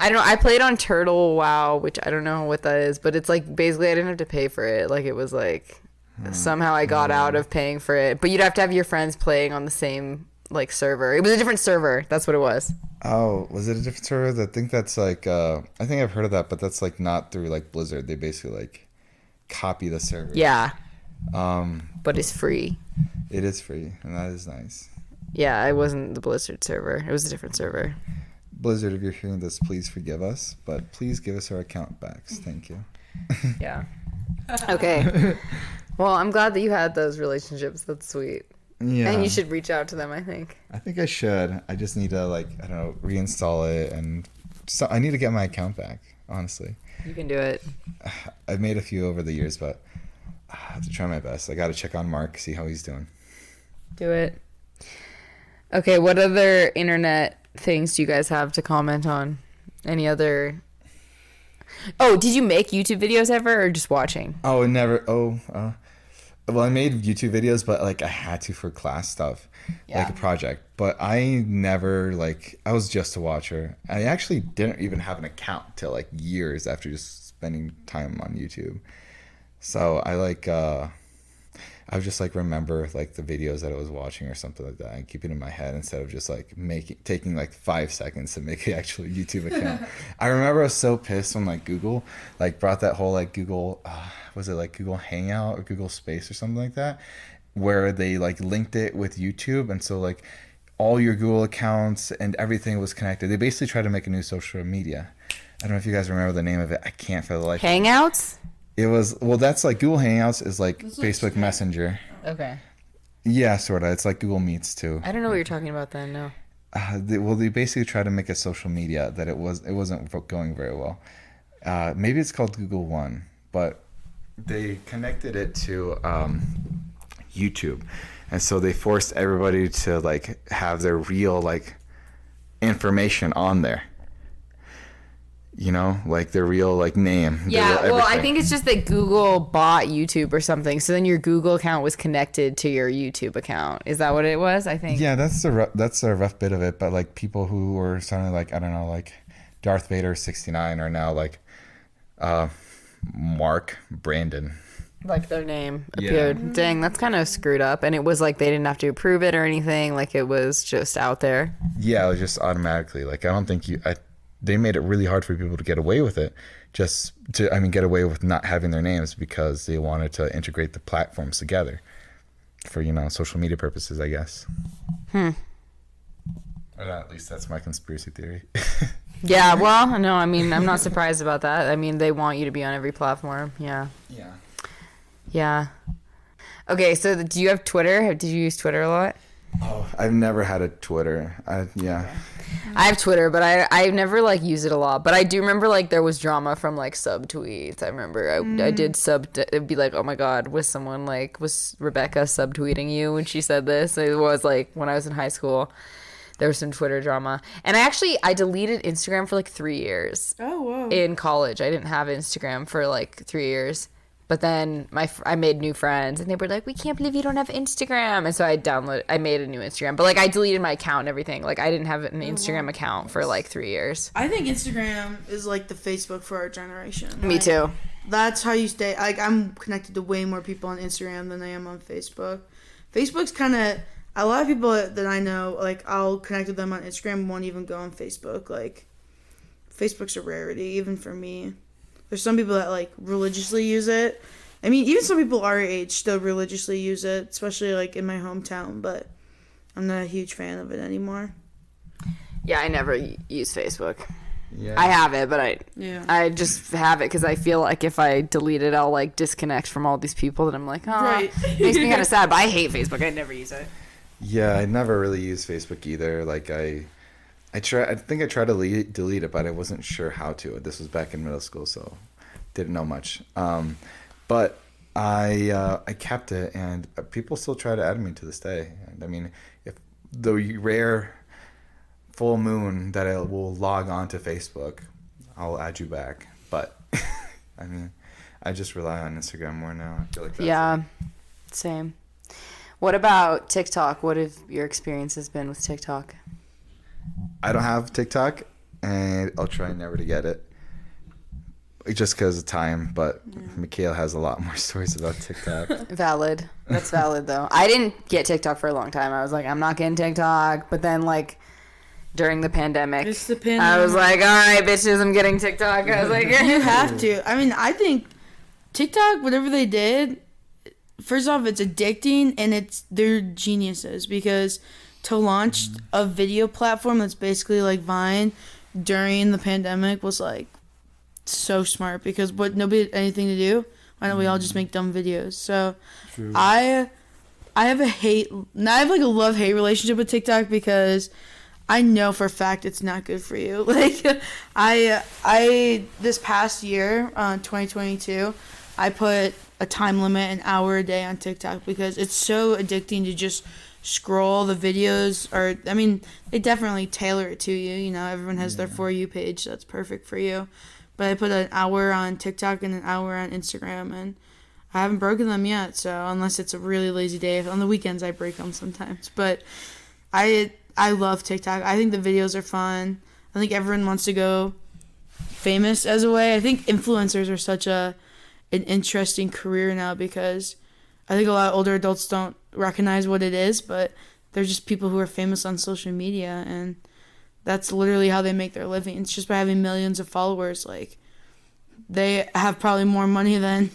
I don't know. I played on Turtle WoW, which I don't know what that is, but it's like basically I didn't have to pay for it. Like it was like somehow I got out of paying for it, but you'd have to have your friends playing on the same like server. It was a different server. That's what it was. Oh, was it a different server? I think that's like I think I've heard of that, but that's like not through like Blizzard. They basically like copy the server. Yeah. But it's free. It is free, and that is nice. Yeah, it wasn't the Blizzard server. It was a different server. Blizzard, if you're hearing this, please forgive us, but please give us our account backs. Thank you. Yeah. Okay. Well, I'm glad that you had those relationships. That's sweet. Yeah. And you should reach out to them, I think. I think I should. I just need to like, I don't know, reinstall it, and so I need to get my account back, honestly. You can do it. I've made a few over the years, but I have to try my best. I got to check on Mark, see how he's doing. Do it. Okay, what other internet things do you guys have to comment on? Any other? Oh, did you make YouTube videos ever, or just watching? Oh, never. Well, I made YouTube videos, but like I had to for class stuff, like a project. But I never like, I was just a watcher. I actually didn't even have an account till like years after just spending time on YouTube. So I like, I would just like remember like the videos that I was watching or something like that, and keep it in my head instead of just like taking like 5 seconds to make an actual YouTube account. I remember I was so pissed when like Google like brought that whole like Google, was it like Google Hangout or Google Space or something like that, where they like linked it with YouTube, and so like all your Google accounts and everything was connected. They basically tried to make a new social media. I don't know if you guys remember the name of it. I can't for the life. Hangouts? It was, well, that's like Google Hangouts is like That's like Facebook Skype. Messenger. Okay. Yeah, sort of. It's like Google Meets too. I don't know what you're talking about then, no. They basically tried to make a social media that it wasn't going very well. Maybe it's called Google One, but they connected it to YouTube, and so they forced everybody to like have their real like information on there. You know, like their real like name. their Yeah, real well, I everything. think it's just that Google bought YouTube or something. So then your Google account was connected to your YouTube account. Is that what it was? I think. Yeah, that's a rough bit of it. But like people who were sounding like, I don't know, like Darth Vader 69 are now like Mark Brandon. Like their name Yeah. appeared. Dang, that's kind of screwed up. And it was like they didn't have to approve it or anything. Like it was just out there. Yeah, it was just automatically. Like I don't think they made it really hard for people to get away with it. Get away with not having their names because they wanted to integrate the platforms together for, social media purposes, I guess. Or at least that's my conspiracy theory. Yeah, well, no, I mean, I'm not surprised about that. I mean, they want you to be on every platform. Yeah. Yeah. Yeah. Okay, so do you have Twitter? Did you use Twitter a lot? Oh, I've never had a Twitter. Yeah. I have Twitter, but I've never like used it a lot. But I do remember like there was drama from like subtweets. I remember I did it'd be like, oh my god, was Rebecca subtweeting you when she said this? It was like when I was in high school. There was some Twitter drama, and I deleted Instagram for like 3 years. Oh, whoa. In college. I didn't have Instagram for like 3 years. But then I made new friends, and they were like, "We can't believe you don't have Instagram." And so I made a new Instagram, but like I deleted my account and everything. Like I didn't have an Instagram account for like 3 years. I think Instagram is like the Facebook for our generation. Me Like, too. That's how you stay. Like I'm connected to way more people on Instagram than I am on Facebook. Facebook's kind of a lot of people that I know. Like I'll connect with them on Instagram, won't even go on Facebook. Like Facebook's a rarity, even for me. There's some people that like religiously use it. I mean, even some people our age still religiously use it, especially like in my hometown. But I'm not a huge fan of it anymore. Yeah, I never use Facebook. Yeah. I have it, but Yeah. I just have it because I feel like if I delete it, I'll like disconnect from all these people. And I'm like, oh, Right. makes me kind of sad. But I hate Facebook. I never use it. Yeah, I never really used Facebook either. Like I think I tried to delete it, but I wasn't sure how to. This was back in middle school, so didn't know much. But I kept it, and people still try to add me to this day. And I mean, if the rare full moon that I will log on to Facebook, I'll add you back. But I mean, I just rely on Instagram more now. I feel like that's Yeah, same. What about TikTok? What have your experiences been with TikTok? I don't have TikTok, and I'll try never to get it. Just because of time, but Michaela has a lot more stories about TikTok. Valid. That's valid, though. I didn't get TikTok for a long time. I was like, I'm not getting TikTok. But then, like, during the pandemic, It's the pandemic. I was like, all right, bitches, I'm getting TikTok. I was like, You have to. I mean, I think TikTok, whatever they did, first off, it's addicting and they're geniuses because to launch a video platform that's basically like Vine during the pandemic was like so smart because nobody had anything to do. Why don't we all just make dumb videos? So True. I have like a love-hate relationship with TikTok because I know for a fact it's not good for you. Like I this past year, 2022, I put a time limit, an hour a day on TikTok because it's so addicting to just scroll the videos. Or I mean, they definitely tailor it to you. You know, everyone has their For You page that's perfect for you. But I put an hour on TikTok and an hour on Instagram, and I haven't broken them yet. So unless it's a really lazy day, on the weekends I break them sometimes. But I love TikTok. I think the videos are fun. I think everyone wants to go famous as a way. I think influencers are such an interesting career now because I think a lot of older adults don't recognize what it is, but they're just people who are famous on social media, and that's literally how they make their living. It's just by having millions of followers. Like, they have probably more money than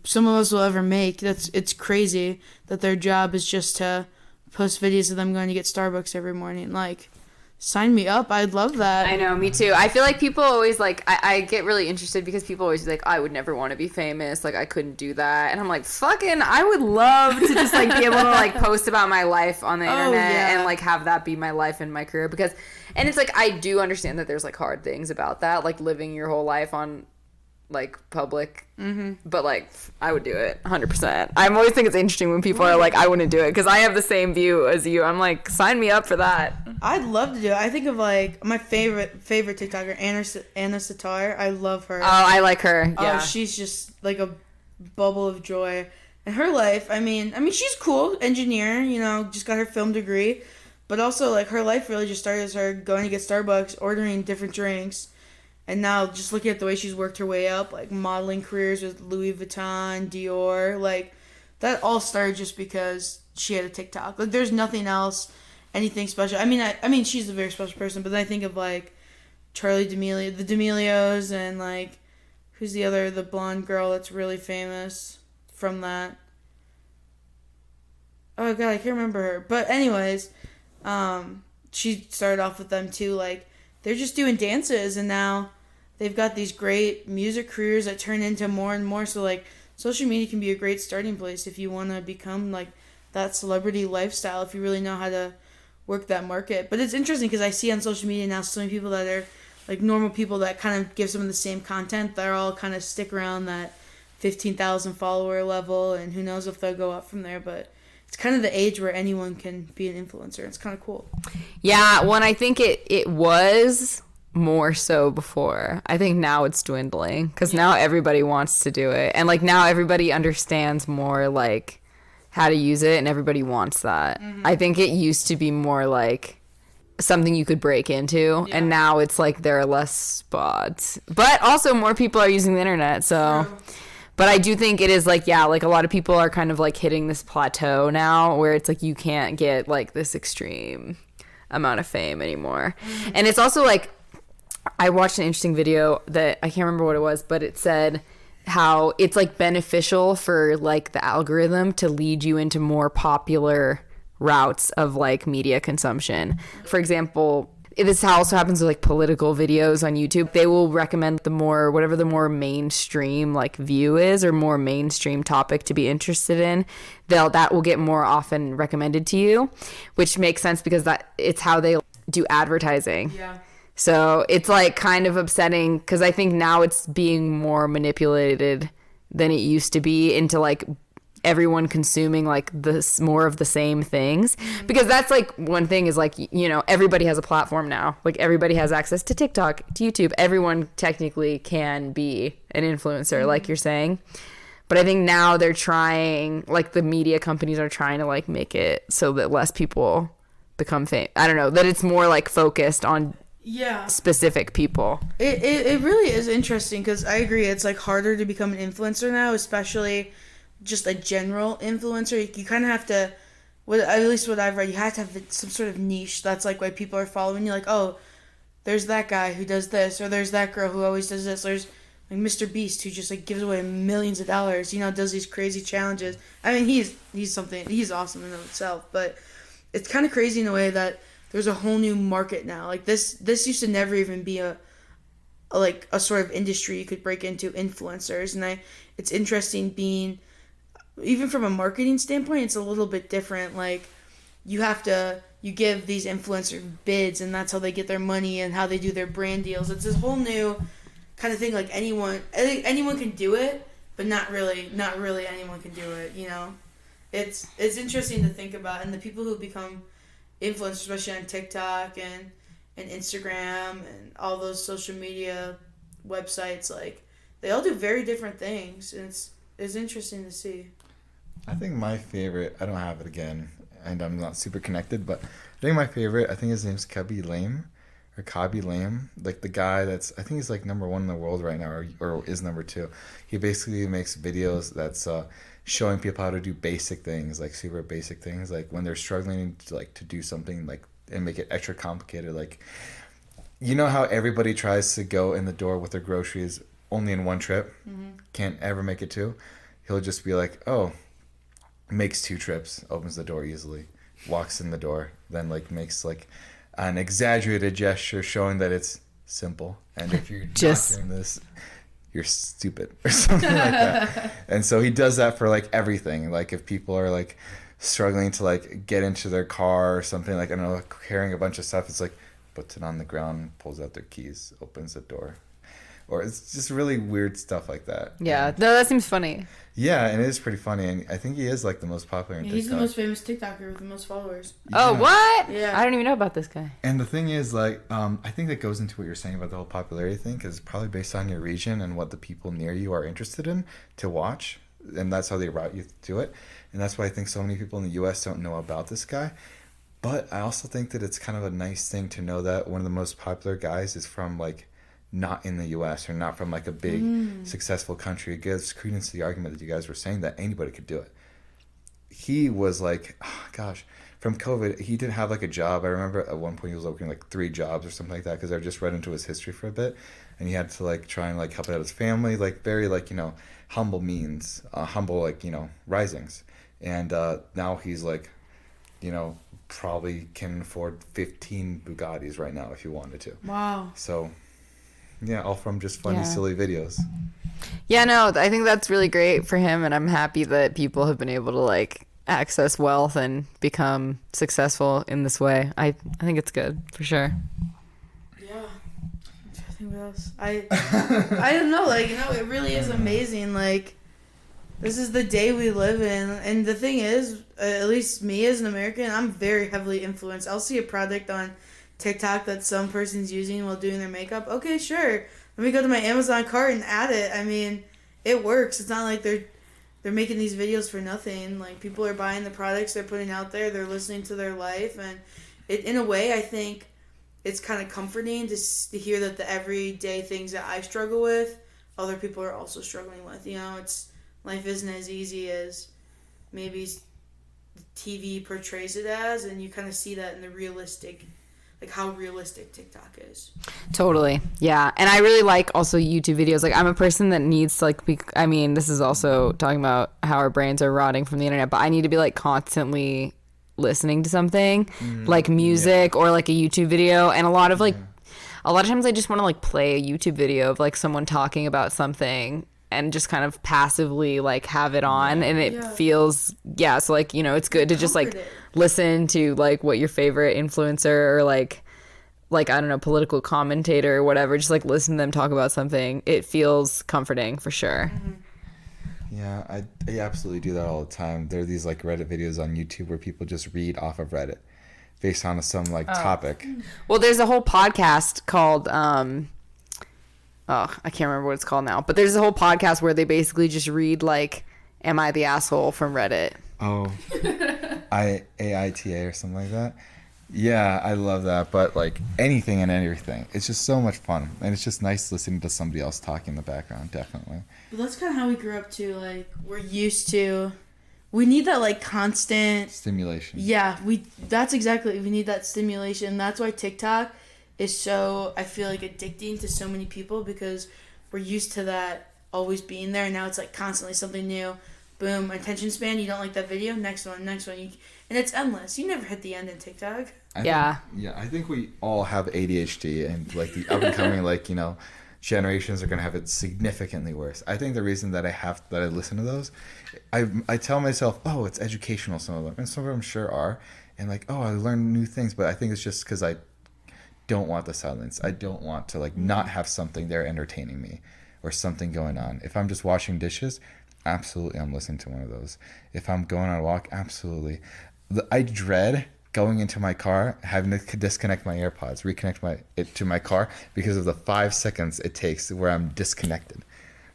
some of us will ever make. It's crazy that their job is just to post videos of them going to get Starbucks every morning. Like, sign me up. I'd love that. I know, me too. I feel like people always like, I get really interested because people always like, I would never want to be famous. Like, I couldn't do that. And I'm like, fucking, I would love to just like be able to like post about my life on the internet and like have that be my life and my career. Because, and it's like, I do understand that there's like hard things about that, like living your whole life on like public, but like I would do it 100%. I always think it's interesting when people are like, I wouldn't do it, because I have the same view as you. I'm like, sign me up for that. I'd love to do it. I think of like my favorite TikToker, Anna Sitar. I love her. Oh, I like her. Yeah, she's just like a bubble of joy. And her life, I mean she's cool, engineer, you know, just got her film degree, but also like her life really just started as her going to get Starbucks, ordering different drinks. And now just looking at the way she's worked her way up, like modeling careers with Louis Vuitton, Dior, like that all started just because she had a TikTok. Like there's nothing else, anything special. I mean she's a very special person, but then I think of like Charli D'Amelio, the D'Amelios, and like who's the blonde girl that's really famous from that. Oh god, I can't remember her. But anyways, she started off with them too, like they're just doing dances, and now they've got these great music careers that turn into more and more. So, like, social media can be a great starting place if you want to become, like, that celebrity lifestyle, if you really know how to work that market. But it's interesting because I see on social media now so many people that are, like, normal people that kind of give some of the same content. They're all kind of stick around that 15,000 follower level, and who knows if they'll go up from there. But it's kind of the age where anyone can be an influencer. It's kind of cool. Yeah, when I think it was more so before. I think now it's dwindling because now everybody wants to do it. And like now everybody understands more like how to use it, and everybody wants that. I think it used to be more like something you could break into, and now it's like there are less spots. But also more people are using the internet, so... True. But I do think it is like, yeah, like a lot of people are kind of like hitting this plateau now where it's like you can't get like this extreme amount of fame anymore. And it's also like, I watched an interesting video that I can't remember what it was, but it said how it's like beneficial for like the algorithm to lead you into more popular routes of like media consumption. For example, this also happens with like political videos on YouTube. They will recommend the more mainstream like view is, or more mainstream topic to be interested in. That will get more often recommended to you, which makes sense because it's how they do advertising. Yeah. So it's like kind of upsetting because I think now it's being more manipulated than it used to be into like everyone consuming like this more of the same things, because that's like one thing is like, you know, everybody has a platform now, like everybody has access to TikTok, to YouTube. Everyone technically can be an influencer, like you're saying. But I think now they're trying, like the media companies are trying to like make it so that less people become famous. I don't know, that it's more like focused on specific people. It really is interesting because I agree, it's like harder to become an influencer now, especially just a general influencer. You kind of have to, at least what I've read, you have to have some sort of niche that's like why people are following you. Like, oh, there's that guy who does this, or there's that girl who always does this. There's like Mr. Beast who just like gives away millions of dollars, you know, does these crazy challenges. I mean, he's awesome in of itself, but it's kind of crazy in a way that there's a whole new market now. Like this used to never even be a sort of industry you could break into, influencers. And it's interesting being, even from a marketing standpoint, it's a little bit different. Like you give these influencers bids, and that's how they get their money and how they do their brand deals. It's this whole new kind of thing. Like anyone can do it, but not really anyone can do it, you know. It's interesting to think about, and the people who become influencers, especially on TikTok and Instagram and all those social media websites, like they all do very different things, and it's interesting to see. I think my favorite, I don't have it again, and I'm not super connected, but I think my favorite, I think his name's Khaby Lame, like the guy that's, I think he's like number 1 in the world right now, or is number 2. He basically makes videos that's showing people how to do basic things, like super basic things, like when they're struggling to do something like and make it extra complicated. Like, you know how everybody tries to go in the door with their groceries only in one trip, can't ever make it 2. He'll just be like, oh, makes 2 trips, opens the door easily. walks in the door, then like makes like an exaggerated gesture showing that it's simple, and if you're Just- not doing this, you're stupid or something like that. And so he does that for like everything. Like if people are like struggling to like get into their car or something, like I don't know, like carrying a bunch of stuff, it's like puts it on the ground, pulls out their keys, opens the door. Or it's just really weird stuff like that. Yeah, And, no, that seems funny. yeah, and it is pretty funny, and I think he is like the most popular in He's TikTok. the most famous TikToker with the most followers. Oh, Yeah. what? Yeah. I don't even know about this guy. And the thing is, like, I think that goes into what you're saying about the whole popularity thing, because it's probably based on your region and what the people near you are interested in to watch, and that's how they route you to it. And that's why I think so many people in the U.S. don't know about this guy. But I also think that it's kind of a nice thing to know that one of the most popular guys is from, like, not in the U.S. or not from, like, a big, successful country. It gives credence to the argument that you guys were saying that anybody could do it. He was like, oh, gosh, from COVID, he didn't have like a job. I remember at one point he was working like 3 jobs or something like that, because I just read into his history for a bit, and he had to like try and like help out his family, like very like, you know, humble means, humble like, you know, risings. And now he's like, you know, probably can afford 15 Bugattis right now if he wanted to. Wow. So yeah, all from just funny, Yeah. silly videos. Yeah, no, I think that's really great for him, and I'm happy that people have been able to like access wealth and become successful in this way. I think it's good for sure. Yeah. I think what else? I don't know. Like, you know, it really is amazing. Like, this is the day we live in, and the thing is, at least me as an American, I'm very heavily influenced. I'll see a product on TikTok that some person's using while doing their makeup. Okay, sure. Let me go to my Amazon cart and add it. I mean, it works. It's not like they're making these videos for nothing. Like, people are buying the products they're putting out there. They're listening to their life, and it, in a way, I think it's kind of comforting to hear that the everyday things that I struggle with, other people are also struggling with. You know, life isn't as easy as maybe TV portrays it as, and you kind of see that in the realistic, like how realistic TikTok is. Totally. Yeah. And I really like also YouTube videos. Like, I'm a person that needs to like I mean, this is also talking about how our brains are rotting from the internet, but I need to be like constantly listening to something like music or like a YouTube video. And a lot of times I just want to like play a YouTube video of like someone talking about something and just kind of passively like have it on, and it feels, so like, you know, it's good to just like Comforted. listen to like what your favorite influencer or like I don't know, political commentator or whatever, just like listen to them talk about something. It feels comforting for sure. Yeah, I absolutely do that all the time. There are these like Reddit videos on YouTube where people just read off of Reddit based on some like topic. Well, there's a whole podcast called I can't remember what it's called now, but there's a whole podcast where they basically just read like "Am I the Asshole" from Reddit. Oh, AITA or something like that. Yeah, I love that. But like anything and everything, it's just so much fun, and it's just nice listening to somebody else talking in the background. Definitely. But that's kind of how we grew up too. Like, we're used to, we need that like constant. Stimulation. Yeah, that's exactly, we need that stimulation. That's why TikTok is so, I feel like, addicting to so many people, because we're used to that always being there, and now it's like constantly something new. Boom, attention span, you don't like that video, next one. And it's endless. You never hit the end in TikTok. I think we all have ADHD, and like the up and coming like, you know, generations are gonna have it significantly worse. I think the reason that I listen to those, I tell myself, oh, it's educational, some of them, and some of them sure are, and like, oh, I learn new things, but I think it's just because I don't want the silence. I don't want to like not have something there entertaining me or something going on. If I'm just washing dishes, absolutely I'm listening to one of those. If I'm going on a walk, absolutely. I dread going into my car, having to disconnect my AirPods, reconnect it to my car because of the 5 seconds it takes where I'm disconnected.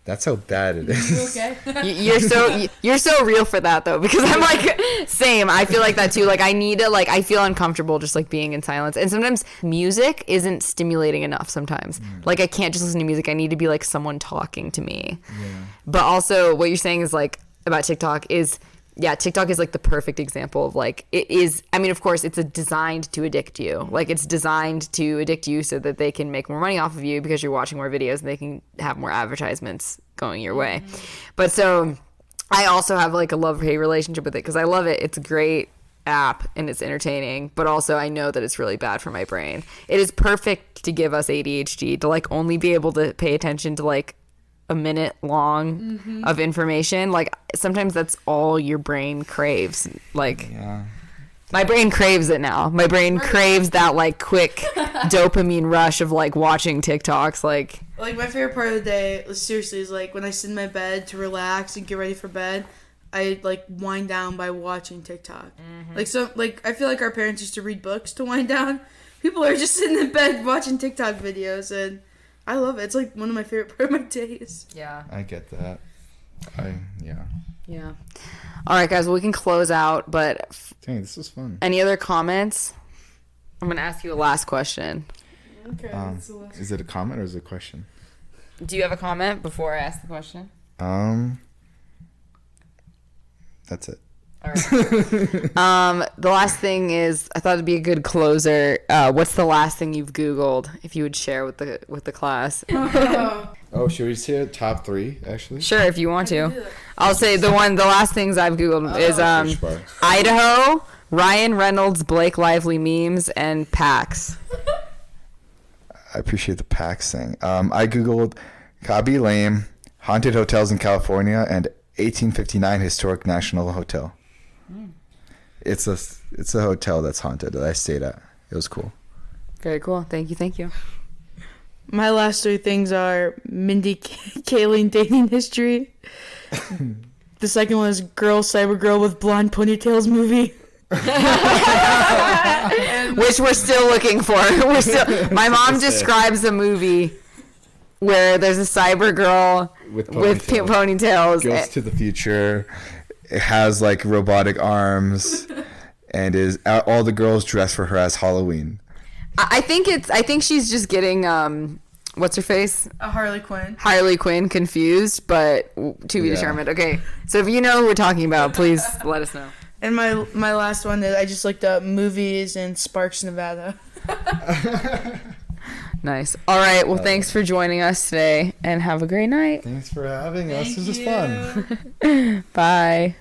That's how bad it is. Okay. You're so real for that though, because I'm like same. I feel like that too. Like I need to I feel uncomfortable just like being in silence, and sometimes music isn't stimulating enough. Sometimes like I can't just listen to music. I need to be like someone talking to me. Yeah. But also what you're saying is like about TikTok is. Yeah, TikTok is like the perfect example of like, it is, I mean, of course, it's designed to addict you. Like, it's designed to addict you so that they can make more money off of you because you're watching more videos and they can have more advertisements going your way. But so I also have like a love-hate relationship with it because I love it. It's great. app and it's entertaining, but also I know that it's really bad for my brain. It is perfect to give us ADHD to like only be able to pay attention to like a minute long of information. Like sometimes that's all your brain craves. Like my brain craves it now. My brain craves that like quick dopamine rush of like watching TikToks. Like my favorite part of the day, seriously, is like when I sit in my bed to relax and get ready for bed, I like wind down by watching TikTok. Like I feel like our parents used to read books to wind down. People are just sitting in bed watching TikTok videos, and I love it. It's like one of my favorite part of my days. yeah. I get that. Yeah. All right, guys. Well, we can close out, but Dang, this was fun. any other comments? I'm gonna ask you a last question. Okay. Is it a comment or is it a question? Do you have a comment before I ask the question? That's it. All right. The last thing is, I thought it'd be a good closer. What's the last thing you've Googled? If you would share with the class. Oh, should we say top 3 actually? Sure, if you want to. I'll say the last things I've Googled is search bar. Idaho, Ryan Reynolds, Blake Lively memes, and PAX. I appreciate the PAX thing. I Googled Kabi Lame, haunted hotels in California, and 1859 historic national hotel. It's a hotel that's haunted that I stayed at. It was cool. Very cool. Thank you. My last 3 things are Mindy Kaling dating history. The second one is Girl Cyber Girl with Blonde Ponytails movie. Which we're still looking for. My mom describes a movie where there's a cyber girl with ponytails. Goes to the future. It has like robotic arms, and is all the girls dress for her as Halloween. I think she's just getting what's her face? Harley Quinn. Harley Quinn confused, but to be determined. Okay, so if you know who we're talking about, please let us know. And my last one is I just looked up movies in Sparks, Nevada. Nice. All right. Well, thanks for joining us today, and have a great night. Thanks for having us. This was fun. Bye.